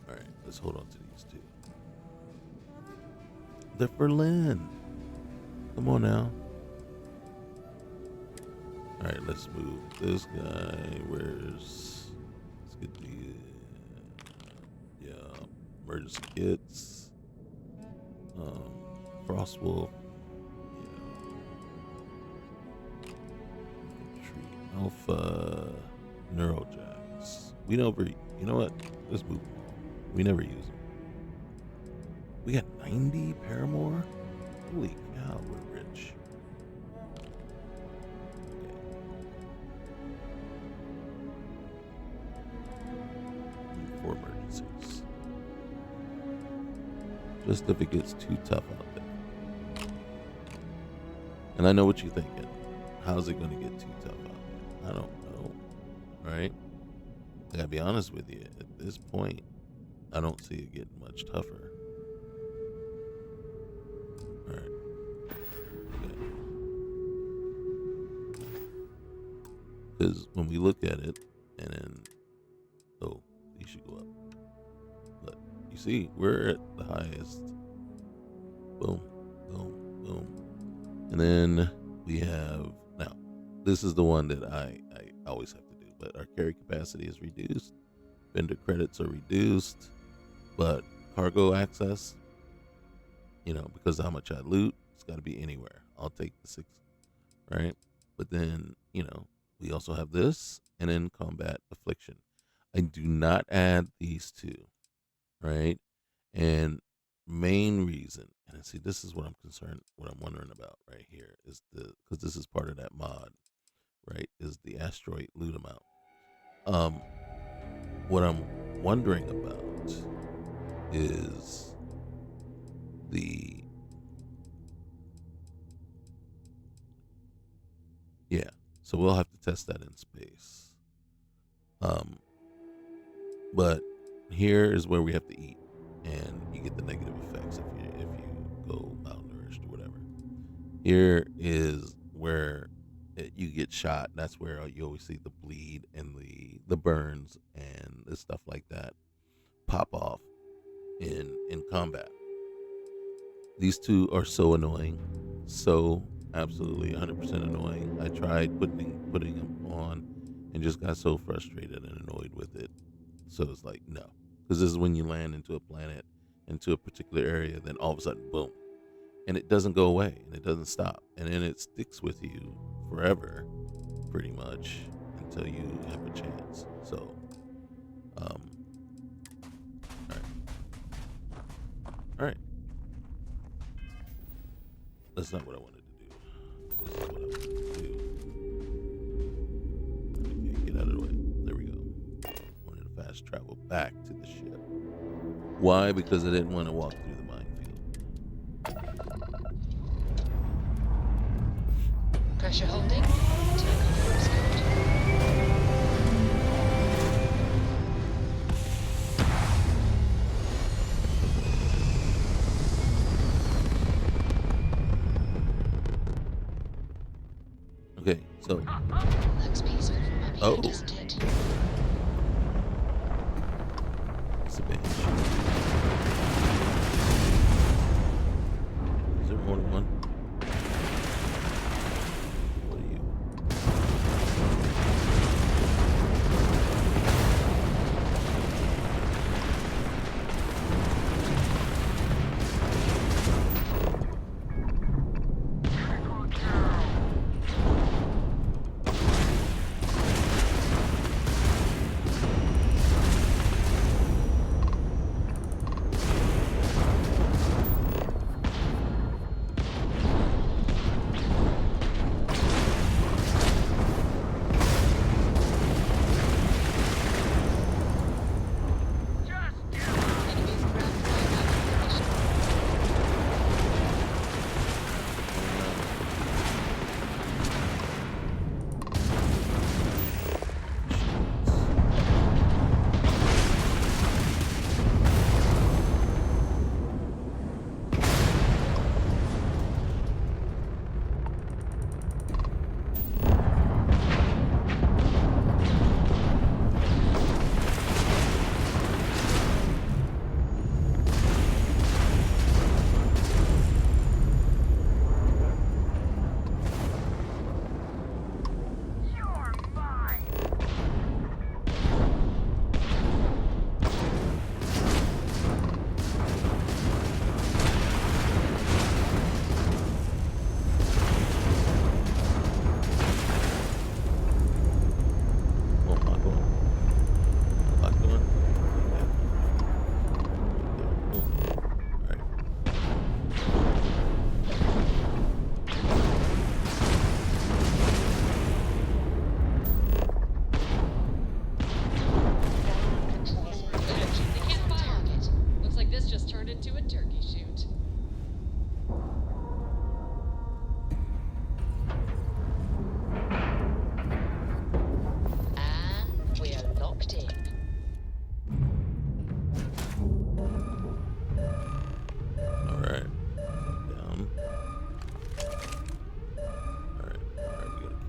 All right, let's hold on to these two. They're for Lynn. Come on now. All right, let's move this guy. Let's get the emergency kits. Frostwolf. Alpha Neurojacks. We never, you know what? Let's move them all. We never use them. We got 90 Paramore? Holy cow, we're rich. Okay. For emergencies. Just if it gets too tough out there. And I know what you're thinking. How's it going to get too tough out there? I don't know. Right? I gotta be honest with you. At this point, I don't see it getting much tougher. Alright. Okay. Because when we look at it, and then, oh, these should go up. But you see, we're at the highest. Boom, boom, boom. And then we have, now, this is the one that I always have to do, but our carry capacity is reduced. Vendor credits are reduced, but cargo access, you know, because of how much I loot, it's got to be anywhere. I'll take the 6, right? But then, you know, we also have this, and then combat affliction. I do not add these two, right? And main reason, and see, this is what I'm concerned, what I'm wondering about right here is because this is part of that mod, right? Is the asteroid loot amount. What I'm wondering about is so we'll have to test that in space. But here is where we have to eat, and you get the negative effects if you go malnourished or whatever. Here is where you get shot. That's where you always see the bleed and the burns and the stuff like that pop off in combat. These two are so annoying, so absolutely 100% annoying. I tried putting them on and just got so frustrated and annoyed with it. So it's like, no, because this is when you land into a planet, into a particular area, then all of a sudden, boom, and it doesn't go away and it doesn't stop, and then it sticks with you forever, pretty much, until you have a chance. So, all right. That's not what I wanted to do. This is what I wanted to do. Okay, get out of the way. There we go. Wanted to fast travel back to the ship. Why? Because I didn't want to walk through the minefield. Pressure holding. Takeoff is good. Okay, so. Looks peaceful from up here, doesn't it? It's a bench. Is there more than one? What are you?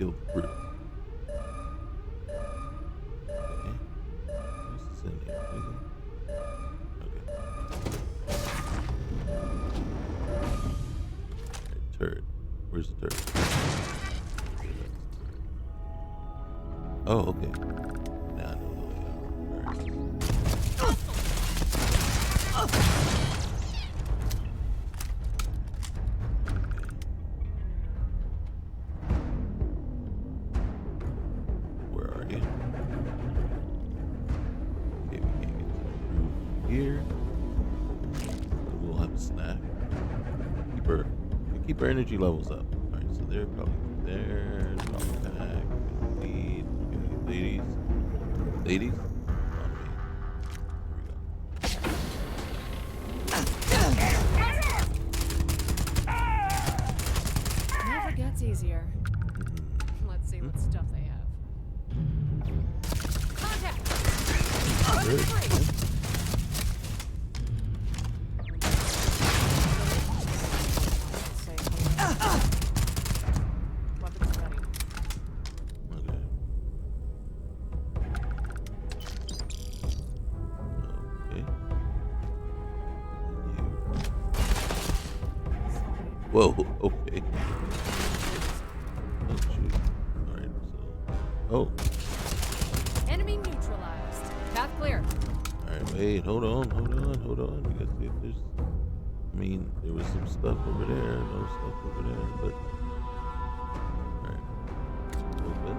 kill the crew. Okay. What's this in here? Okay. Alright, turret. Where's the turret? Okay, that's the turret. Oh, okay. Now I know the layout. Alright. Where are you? Okay, we can't get to the roof here. We'll have a snack. Keep our energy levels up. Alright, so they're probably there. Drop pack. Lead. Okay, ladies. On me. Here we go. Never gets easier. Let's see what stuff they have. Contact! Weapons free! Weapons ready. Okay. Okay. Whoa, okay. Oh, shoot. Alright, so. Oh. Enemy neutralized. Path clear. Alright, wait, hold on. We gotta see if there's. I mean, there was some stuff over there, no stuff over there, but. Alright. Open.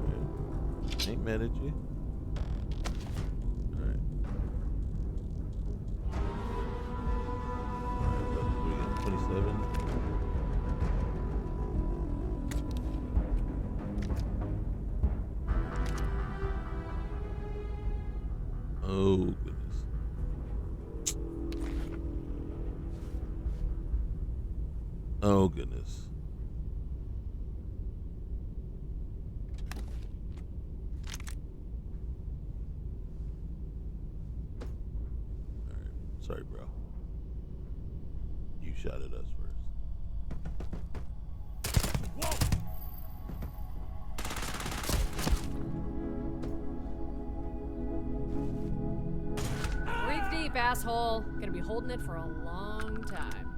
Alright. Ain't mad at you. Alright. Alright, what do we got? 27. Oh, goodness. Oh, goodness. Alright. Sorry, bro. You shot at us first. Breathe deep, asshole. Gonna be holding it for a long time.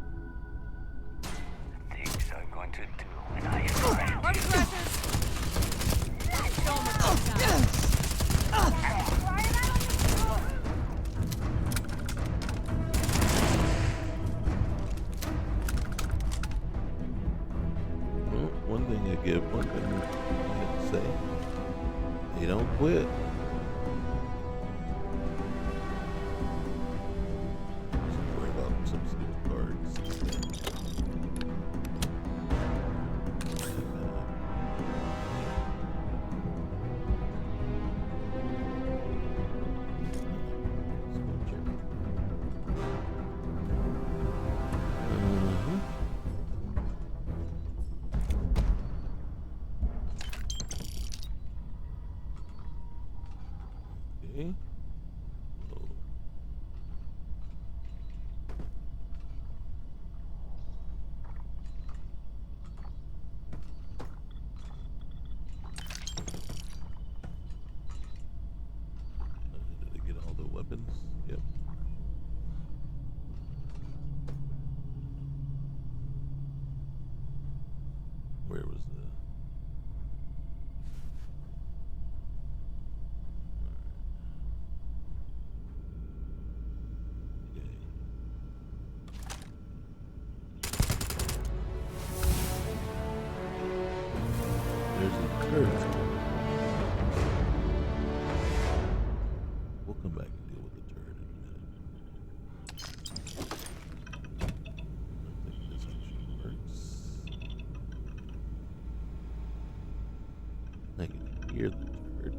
Things I'm going to do when I find Party crashes! Show 'em a good time. Well, one thing I give, one thing I have to say, they don't quit. Just worry about some stupid cards. Okay. Oh. Did I get all the weapons? Yep. Where was the... Okay. There's a turret. We'll come back and deal with the turret in a minute. I think this actually works. I can hear the turret,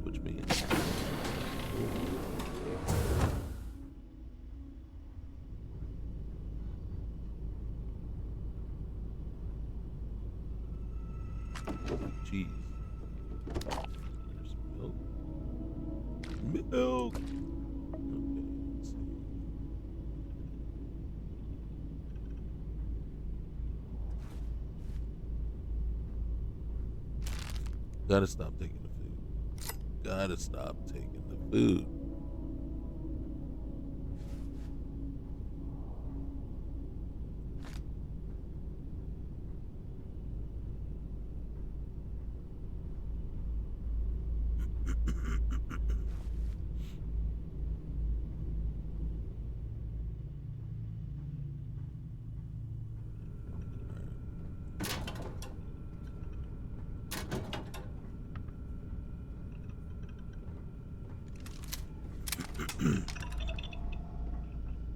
which means. Jeez. There's milk. Milk! Okay, let's see. Gotta stop taking the food. Gotta stop taking the food.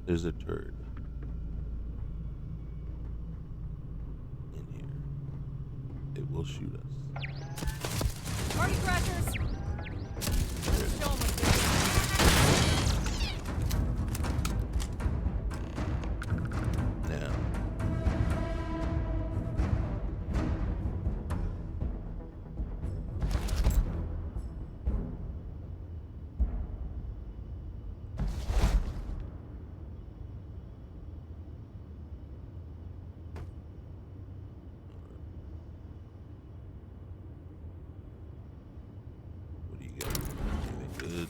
There's a turd in here. It will shoot us. Party crashers! Let's show 'em what's Now. What do you got? Anything good?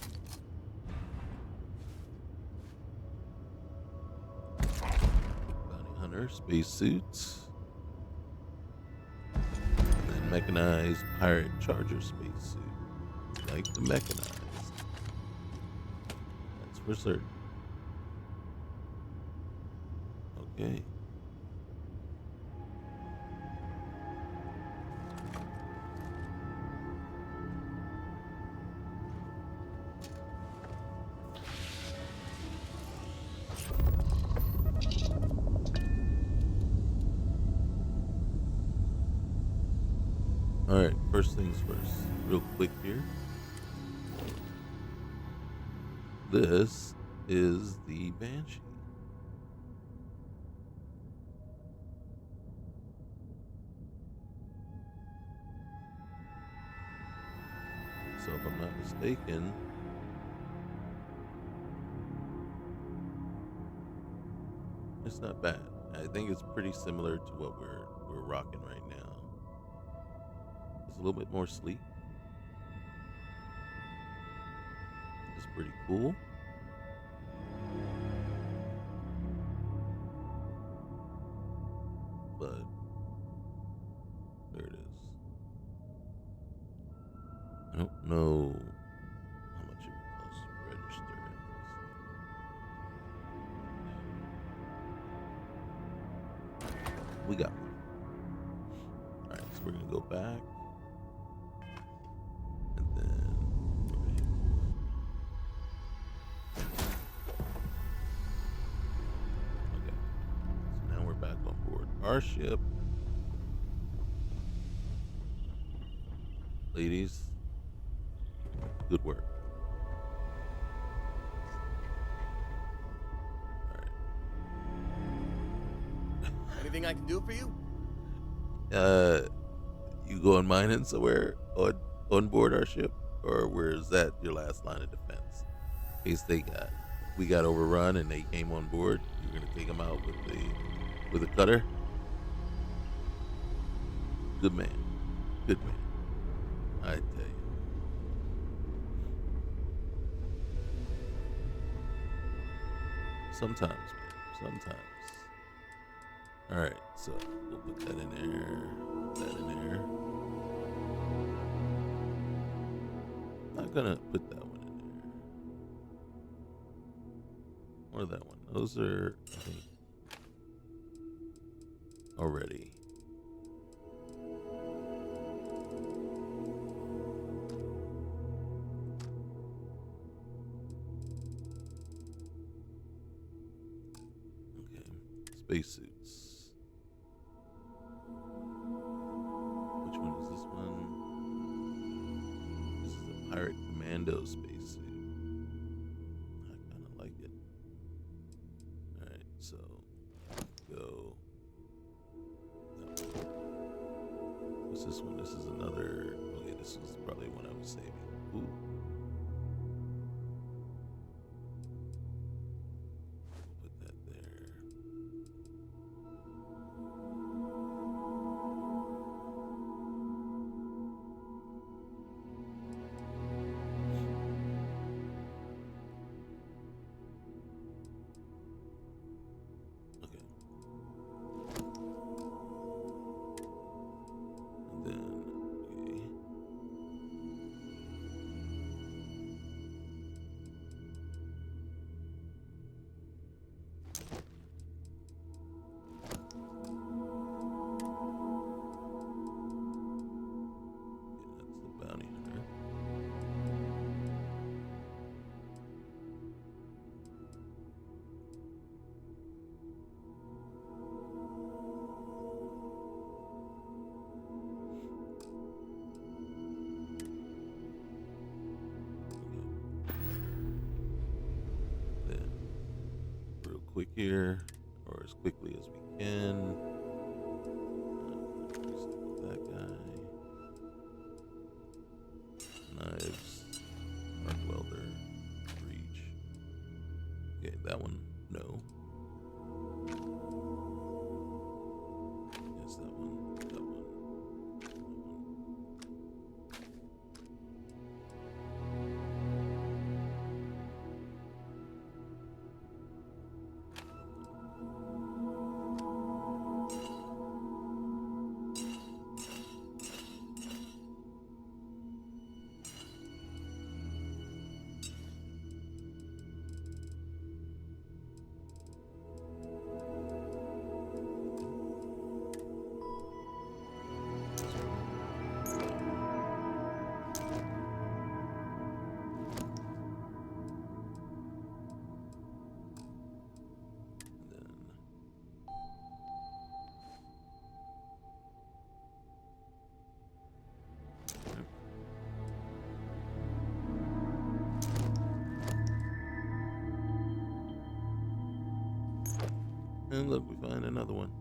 Bounty hunter, spacesuits. And then mechanized pirate charger spacesuit. Like the mechanized. That's for certain. Okay. Alright, first things first. Real quick here. This is the Banshee. So if I'm not mistaken, it's not bad. I think it's pretty similar to what we're rocking right now. It's a little bit more sleek. It's pretty cool. But there it is. I don't know how much it would cost to register. We got one. Alright, so we're gonna go back. And then we're gonna hit one. Okay. So now we're back on board our ship. Ladies, good work. Anything I can do for you? You going mining somewhere on board our ship, or where's that your last line of defense? In case we got overrun and they came on board, you're gonna take them out with a cutter. Good man, good man. I tell you. Sometimes, man. Sometimes. All right, so we'll put that in there. Put that in there. Not gonna put that one in there. Or that one. Those are, I think, already. Okay, spacesuits. Which one is this one? This is the Pirate Commando spacesuit. I kind of like it. Alright, so go. That one. What's this one? This is another. Okay, this was probably one I was saving. Ooh. We'll put that there. here, or as quickly as we can. That guy. Knives. Arc welder. Reach. Okay, that one. No. Yes, that one. That one. And look, we find another one.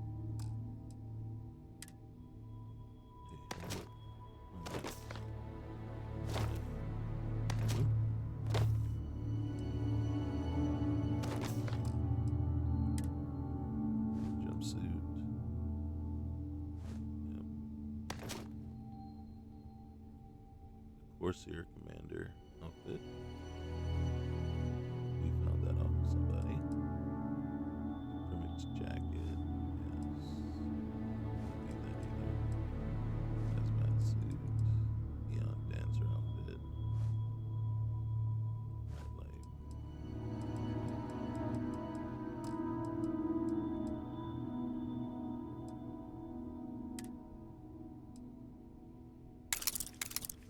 Jumpsuit. Yep. Corsair Commander outfit. We found that off of somebody. Jacket, yes. Need that either. Hazmat suit, neon dancer outfit, nightlight.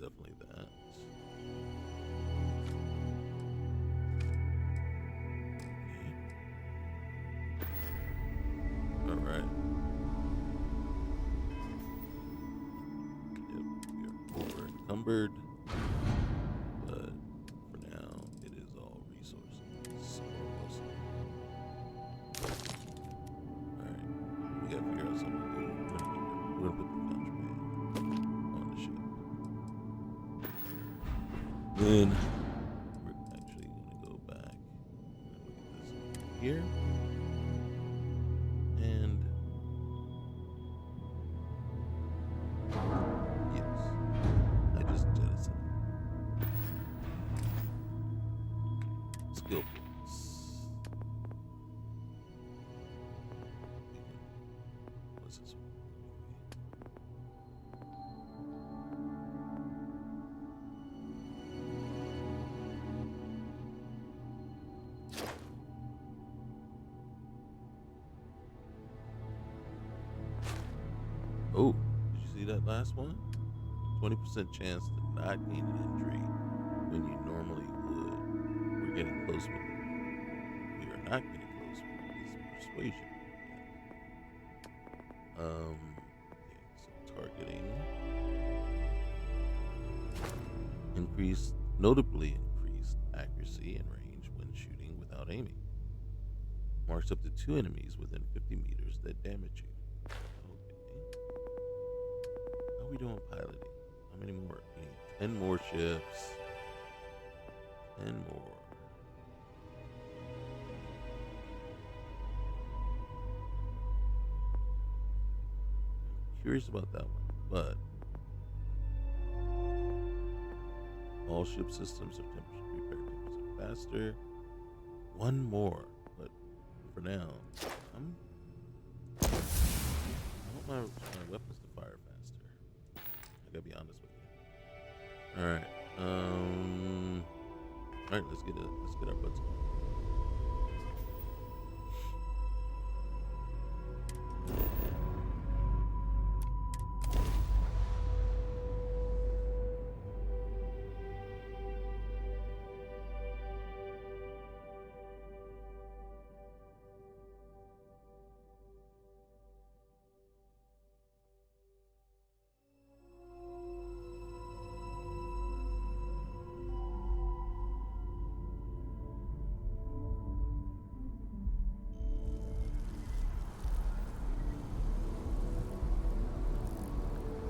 Definitely that. Alright. Yep, we are over encumbered. But for now, it is all resources. So awesome. Alright. We gotta figure out something to do. We're gonna put the contraband on the ship. Then we're actually gonna go back. We're gonna look at this here. And yes, I just jettisoned it. Skill points. What's this one? Oh, did you see that last one? 20% chance to not gain an injury when you normally would. We're getting close with it. We are not getting close with this persuasion yet. Okay, so targeting. Notably increased accuracy and range when shooting without aiming. Marks up to 2 enemies within 50 meters that damage you. How are we doing piloting? How many more? We need 10 more ships. 10 more. I'm curious about that one, but all ship systems are repair 10% faster. One more, but for now, I want my weapons to fire faster. I gotta be honest with you. All right, let's get our butts going.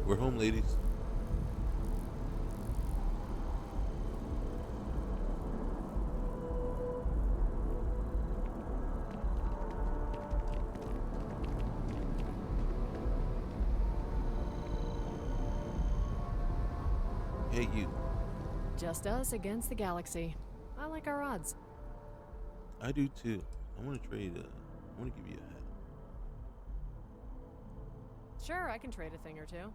We're home, ladies. Hey, you. Just us against the galaxy. I like our odds. I do too. I want to trade. I want to give you a hat. Sure, I can trade a thing or two.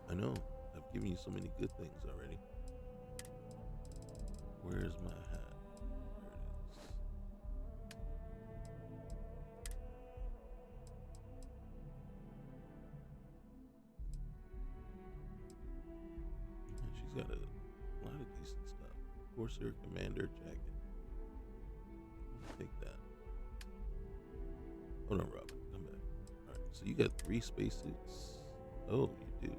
I know. I've given you so many good things already. Where's my hat? There it is. She's got a lot of decent stuff. Corsair Commander jacket. Take that. Hold on, Robin. Come back. All right. So you got 3 spacesuits. Oh, you do.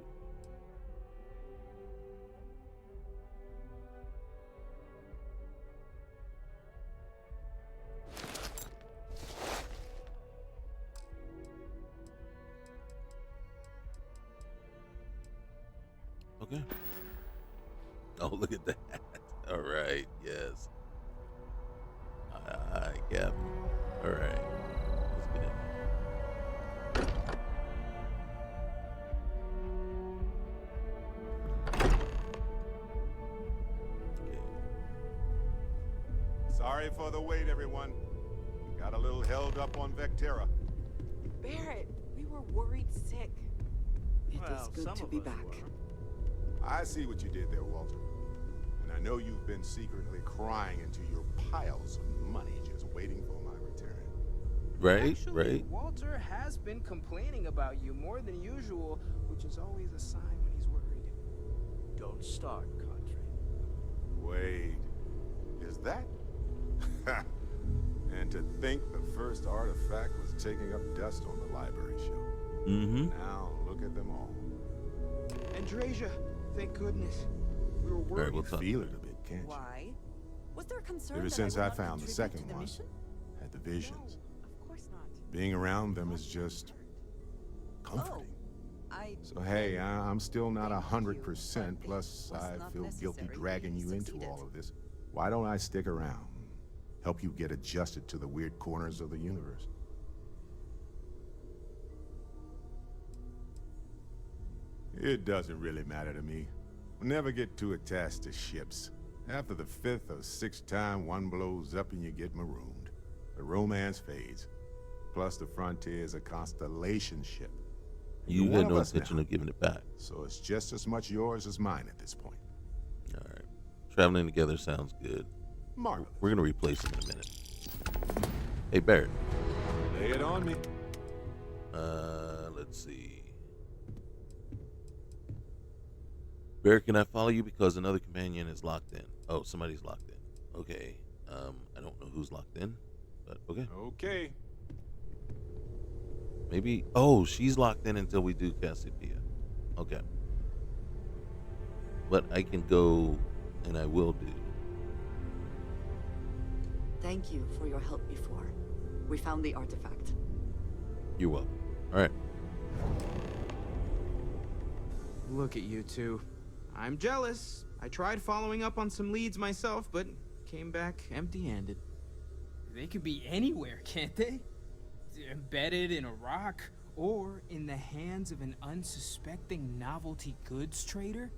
Okay. Oh, look at that. All right. Yes. Hi, Captain. All right. Let's get in. Okay. Sorry for the wait, everyone. We got a little held up on Vectera. Barrett, we were worried sick. It is good to be back. I see what you did there, Walter. And I know you've been secretly crying into your piles of money just waiting for my return. Right, Actually, right. Walter has been complaining about you more than usual, which is always a sign when he's worried. Don't start, Contre. Wait, is that? And to think the first artifact was taking up dust on the library shelf. Mm-hmm. Now look at them all. Andresia, thank goodness. We were All right, worried. we'll talk. Feel it a bit, can't you? Why? Was there a concern Ever that since I I would not found the contribute second to the one, mission? had the visions. Of course not. Being around them is just comforting. I So hey, I'm still not Thank you, 100%, but plus it was I not feel guilty necessary. dragging You you into succeeded. all of this. Why don't I stick around? Help you get adjusted to the weird corners of the universe. It doesn't really matter to me. Never get too attached to ships. After the 5th or 6th time one blows up and you get marooned, the romance fades. Plus the Frontier is a constellation ship. And You you're had one no of us intention now. of giving it back. So it's just as much yours as mine at this point. All right. Traveling together sounds good. Marvelous. We're going to replace him in a minute. Hey, Barrett. Lay it on me. Let's see. Barrett, can I follow you because another companion is locked in? Oh, somebody's locked in. Okay. I don't know who's locked in, but okay. Okay. Maybe. Oh, she's locked in until we do Cassiopeia. Okay. But I can go, and I will do. Thank you for your help before. We found the artifact. You're welcome. All right. Look at you two. I'm jealous. I tried following up on some leads myself, but came back empty-handed. They could be anywhere, can't they? Embedded in a rock, or in the hands of an unsuspecting novelty goods trader?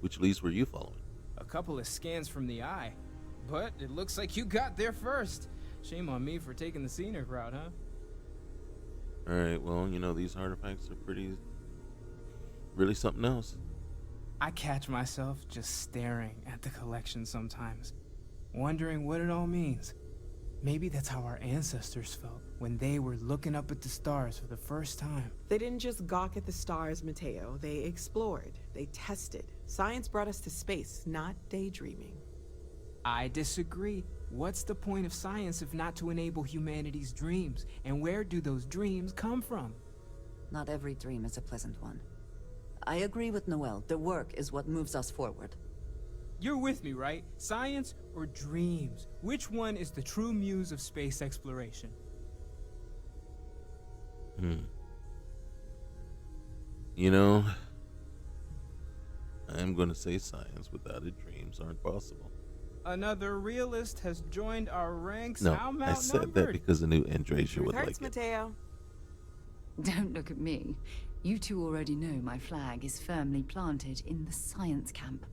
Which leads were you following? A couple of scans from the eye. But it looks like you got there first. Shame on me for taking the scenic route, huh? All right. Well, you know, these artifacts are really something else. I catch myself just staring at the collection sometimes, wondering what it all means. Maybe that's how our ancestors felt when they were looking up at the stars for the first time. They didn't just gawk at the stars, Mateo. They explored. They tested. Science brought us to space, not daydreaming. I disagree. What's the point of science if not to enable humanity's dreams? And where do those dreams come from? Not every dream is a pleasant one. I agree with Noel. The work is what moves us forward. You're with me, right? Science or dreams? Which one is the true muse of space exploration? Hmm. You know, I'm going to say science without it dreams aren't possible. Another realist has joined our ranks. No, How I said that outnumbered? because the new Andrasia Truth would hurts, like it. Mateo. Don't look at me. You two already know my flag is firmly planted in the science camp.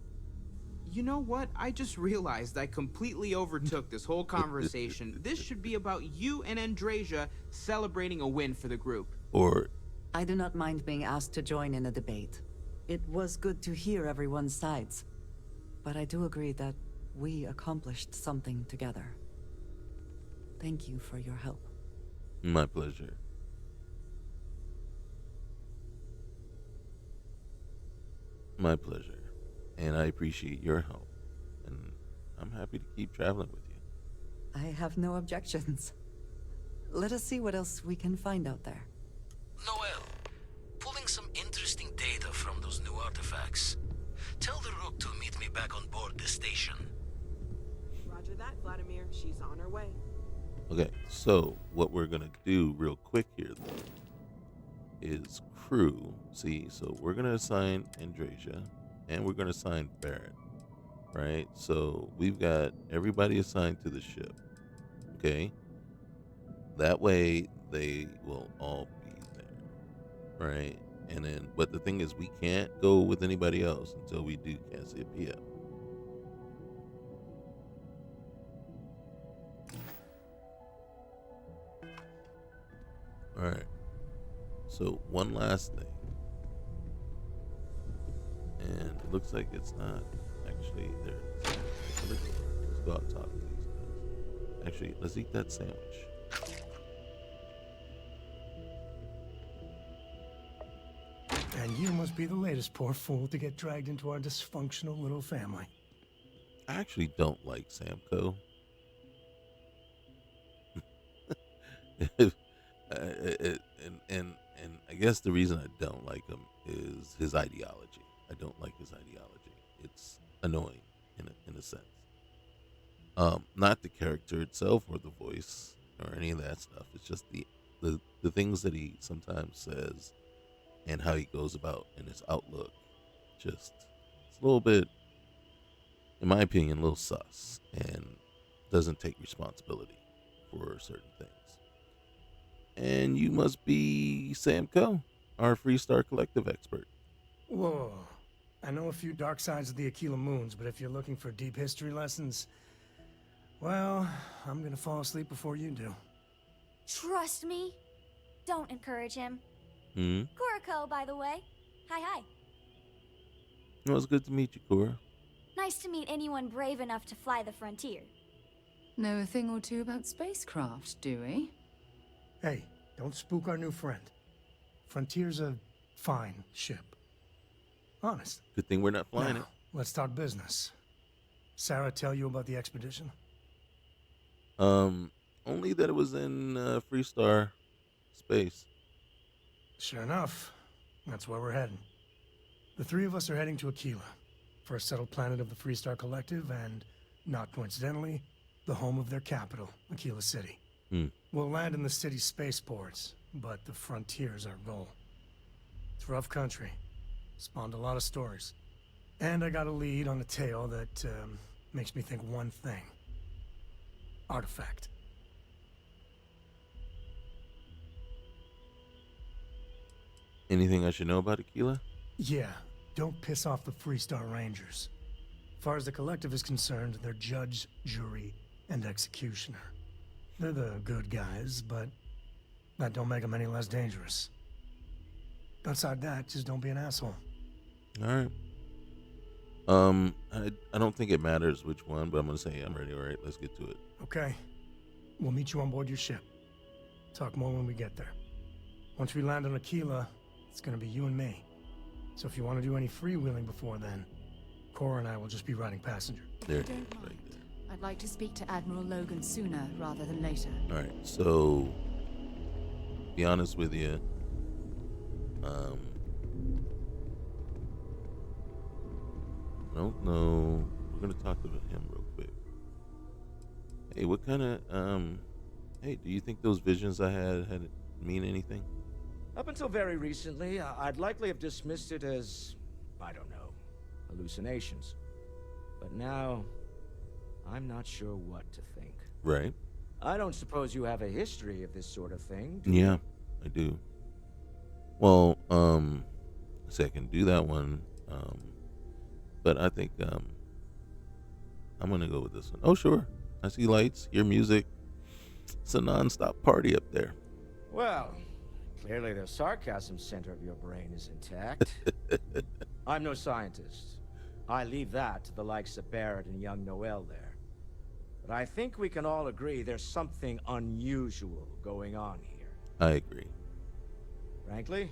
You know what? I just realized I completely overtook this whole conversation. This should be about you and Andrasia celebrating a win for the group. Or I do not mind being asked to join in a debate. It was good to hear everyone's sides. But I do agree that we accomplished something together. Thank you for your help. my pleasure. My pleasure. And I appreciate your help. And I'm happy to keep traveling with you. I have no objections. Let us see what else we can find out there. Noel, pulling some interesting data from those new artifacts. Tell the Rook to meet me back on board the station. Roger that, Vladimir. She's on her way. Okay, so what we're going to do real quick here, though, is crew. See, so we're going to assign Andrasia, and we're going to assign Barrett, right? So we've got everybody assigned to the ship, okay? That way, they will all be there, right? And then, but the thing is, we can't go with anybody else until we do Cassiopeia. All right. So one last thing, and it looks like it's not actually there. Let's go out and talk to these guys. Actually, let's eat that sandwich. And you must be the latest poor fool to get dragged into our dysfunctional little family. I actually don't like Samco. And I guess the reason I don't like him is his ideology. I don't like his ideology. It's annoying in a sense. Not the character itself or the voice or any of that stuff. It's just the things that he sometimes says and how he goes about in his outlook. Just it's a little bit, in my opinion, a little sus and doesn't take responsibility for certain things. And you must be Sam Coe, our Freestar Collective expert. Whoa. I know a few dark sides of the Aquila Moons, but if you're looking for deep history lessons, well, I'm gonna fall asleep before you do. Trust me. Don't encourage him. Kuriko, by the way. Hi. Well, it's good to meet you, Cora. Nice to meet anyone brave enough to fly the frontier. Know a thing or two about spacecraft, do we? Hey, don't spook our new friend. Frontier's a fine ship. Honest. Good thing we're not flying now, let's talk business. Sarah tell you about the expedition? Only that it was in Freestar space. Sure enough. That's where we're heading. The three of us are heading to Aquila, first settled planet of the Freestar Collective, and, not coincidentally, the home of their capital, Aquila City. We'll land in the city's spaceports, but the frontier's our goal. It's rough country. Spawned a lot of stories. And I got a lead on a tale that makes me think one thing. Artifact. Anything I should know about Aquila? Yeah, don't piss off the Freestar Rangers. As far as the Collective is concerned, they're judge, jury, and executioner. They're the good guys, but that don't make them any less dangerous. Outside that, just don't be an asshole. All right. I don't think it matters which one, but I'm gonna say I'm ready. All right, let's get to it. Okay. We'll meet you on board your ship. Talk more when we get there. Once we land on Aquila, it's gonna be you and me. So if you want to do any freewheeling before then, Cora and I will just be riding passenger. There. Don't mind. I'd like to speak to Admiral Logan sooner rather than later. All right. So, to be honest with you, I don't know. We're gonna talk to him real quick. Hey, what kind of hey, do you think those visions I had mean anything? Up until very recently, I'd likely have dismissed it as, I don't know, hallucinations. But now, I'm not sure what to think. Right. I don't suppose you have a history of this sort of thing, do you? Yeah, I do. Well, so I can do that one. But I think I'm gonna go with this one. Oh, sure. I see lights, hear music. It's a non-stop party up there. Well, clearly the sarcasm center of your brain is intact. I'm no scientist. I leave that to the likes of Barrett and young Noel there. But I think we can all agree there's something unusual going on here. I agree. Frankly,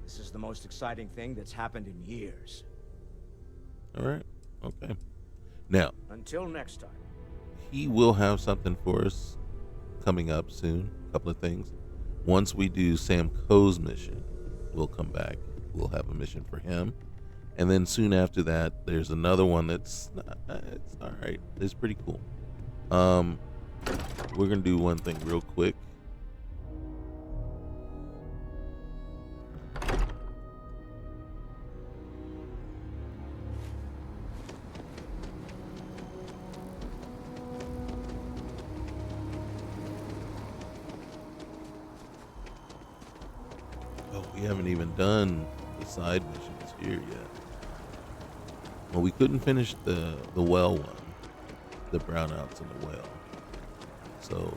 this is the most exciting thing that's happened in years. All right. Okay. Now, until next time. He will have something for us coming up soon. A couple of things. Once we do Sam Coe's mission, we'll come back. We'll have a mission for him. And then soon after that, there's another one that's it's all right. It's pretty cool. We're gonna do one thing real quick. Oh, we haven't even done the side missions here yet. Well, we couldn't finish the well one, the brownouts in the well. So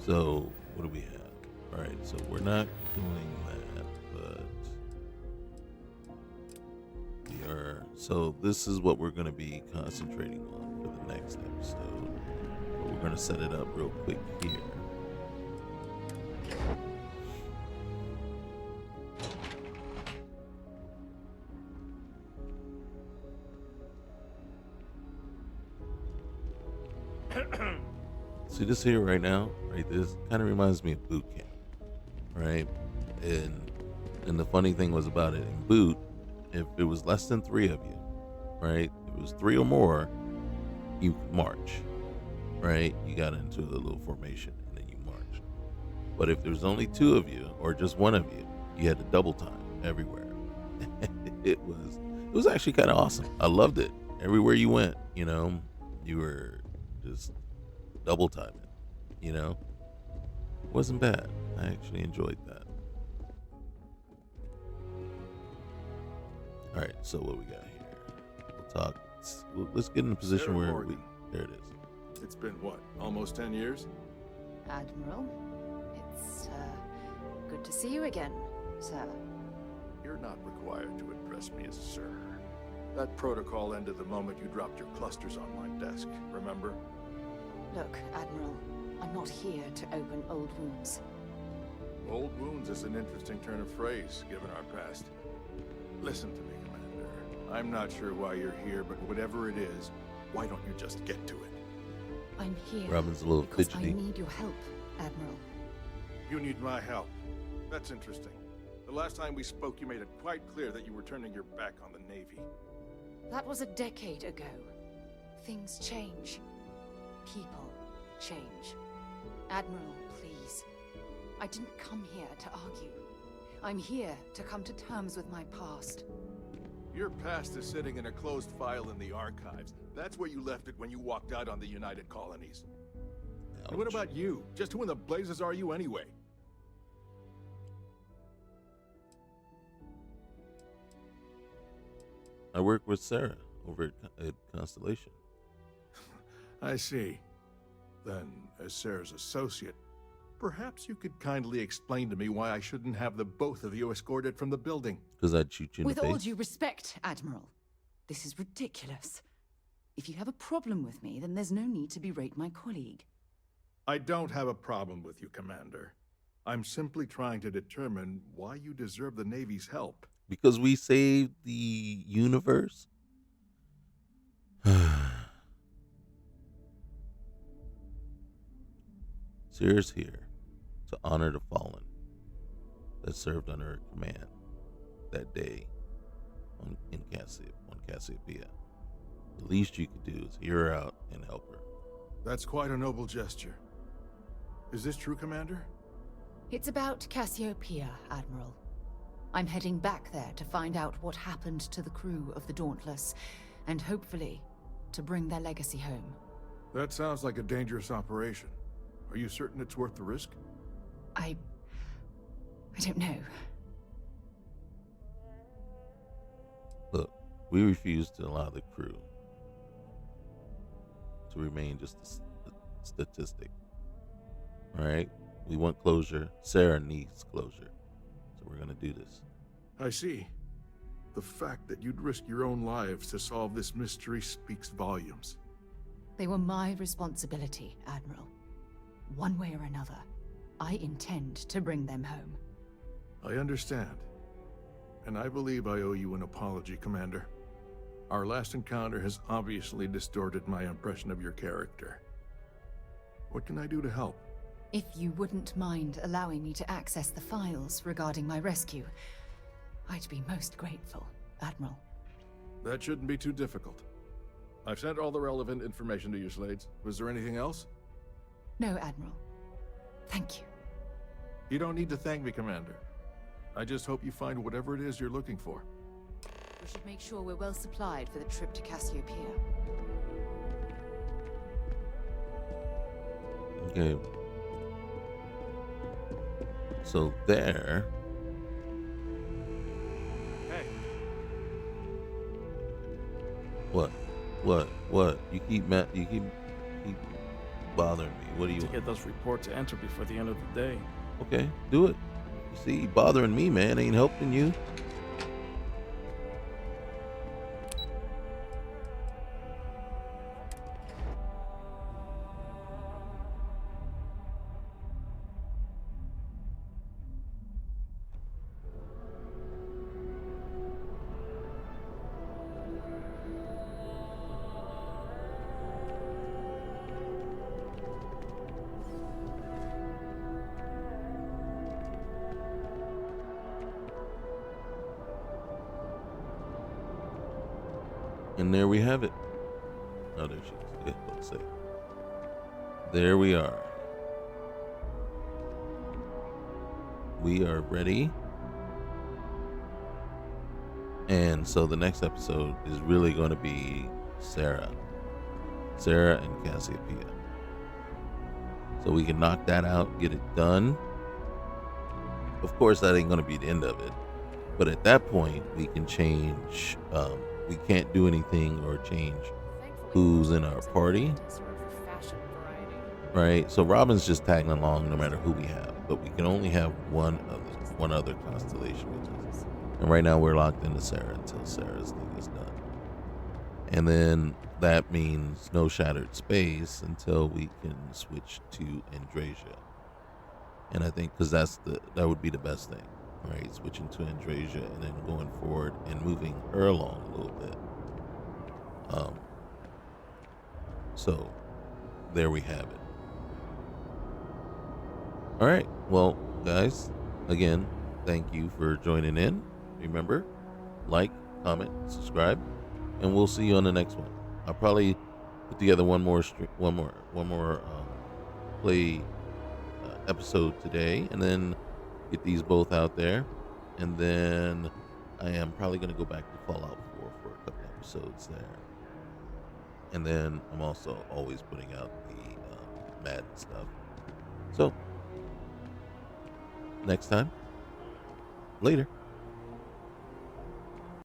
So what do we have? All right, so we're not doing that, but we are. So this is what we're going to be concentrating on for the next episode. But we're going to set it up real quick here. See this here right now, right? This kind of reminds me of boot camp, right? And the funny thing was about it in boot, if it was less than 3 of you, right? If it was 3 or more, you march, right? You got into a little formation and then you march. But if there's only 2 of you or just 1 of you, you had to double time everywhere. it was actually kind of awesome. I loved it. Everywhere you went, you know, you were just double timing, you know. It wasn't bad. I actually enjoyed that. All right, so what we got here? We'll talk. Let's get in a position where we. There it is. It's been what? Almost 10 years? Admiral, it's good to see you again, sir. You're not required to address me as sir. That protocol ended the moment you dropped your clusters on my desk, remember? Look, Admiral, I'm not here to open old wounds. Old wounds is an interesting turn of phrase, given our past. Listen to me, Commander. I'm not sure why you're here, but whatever it is, why don't you just get to it? I'm here Robin's a little because fidgety. I need your help, Admiral. You need my help. That's interesting. The last time we spoke, you made it quite clear that you were turning your back on the Navy. That was a decade ago. Things change. People change. Admiral, please. I didn't come here to argue. I'm here to come to terms with my past. Your past is sitting in a closed file in the archives. That's where you left it when you walked out on the United Colonies. And what about you? Just who in the blazes are you anyway? I work with Sarah over at Constellation. I see. Then, as Sarah's associate, perhaps you could kindly explain to me why I shouldn't have the both of you escorted from the building. Because I'd shoot you in With the face. all due respect, Admiral, this is ridiculous. If you have a problem with me, then there's no need to berate my colleague. I don't have a problem with you, Commander. I'm simply trying to determine why you deserve the Navy's help. Because we saved the universe? Sarah's here to honor the fallen that served under her command that day on Cassiopeia. The least you could do is hear her out and help her. That's quite a noble gesture. Is this true, Commander? It's about Cassiopeia, Admiral. I'm heading back there to find out what happened to the crew of the Dauntless, and hopefully, to bring their legacy home. That sounds like a dangerous operation. Are you certain it's worth the risk? I don't know. Look, we refuse to allow the crew to remain just a statistic. Alright? We want closure. Sarah needs closure. So we're gonna do this. I see. The fact that you'd risk your own lives to solve this mystery speaks volumes. They were my responsibility, Admiral. One way or another, I intend to bring them home. I understand. And I believe I owe you an apology, Commander. Our last encounter has obviously distorted my impression of your character. What can I do to help? If you wouldn't mind allowing me to access the files regarding my rescue, I'd be most grateful, Admiral. That shouldn't be too difficult. I've sent all the relevant information to you, Slades. Was there anything else? No, Admiral. Thank you. You don't need to thank me, Commander. I just hope you find whatever it is you're looking for. We should make sure we're well supplied for the trip to Cassiopeia. Okay. So there. Hey. What? You keep bothering me. What do you want? To get those reports entered before the end of the day. Okay, do it. You see, bothering me, man, ain't helping you. And there we have it. Oh, there she is. Yeah, let's see. There we are. We are ready. And so the next episode is really going to be Sarah and Cassiopeia. So we can knock that out, get it done. Of course, that ain't going to be the end of it. But at that point, we can change. We can't do anything or change who's in our party. Right? So Robin's just tagging along no matter who we have. But we can only have one other constellation with us. And right now we're locked into Sarah until Sarah's thing is done. And then that means no shattered space until we can switch to Andrasia. And I think because that would be the best thing. Right, switching to Andrasia and then going forward and moving her along a little bit. So there we have it. All right, well, guys, again, thank you for joining in. Remember, like, comment, subscribe, and we'll see you on the next one. I'll probably put together one more play episode today, and then get these both out there, and then I am probably going to go back to Fallout 4 for a couple episodes there, and then I'm also always putting out the Madden stuff. So next time, later.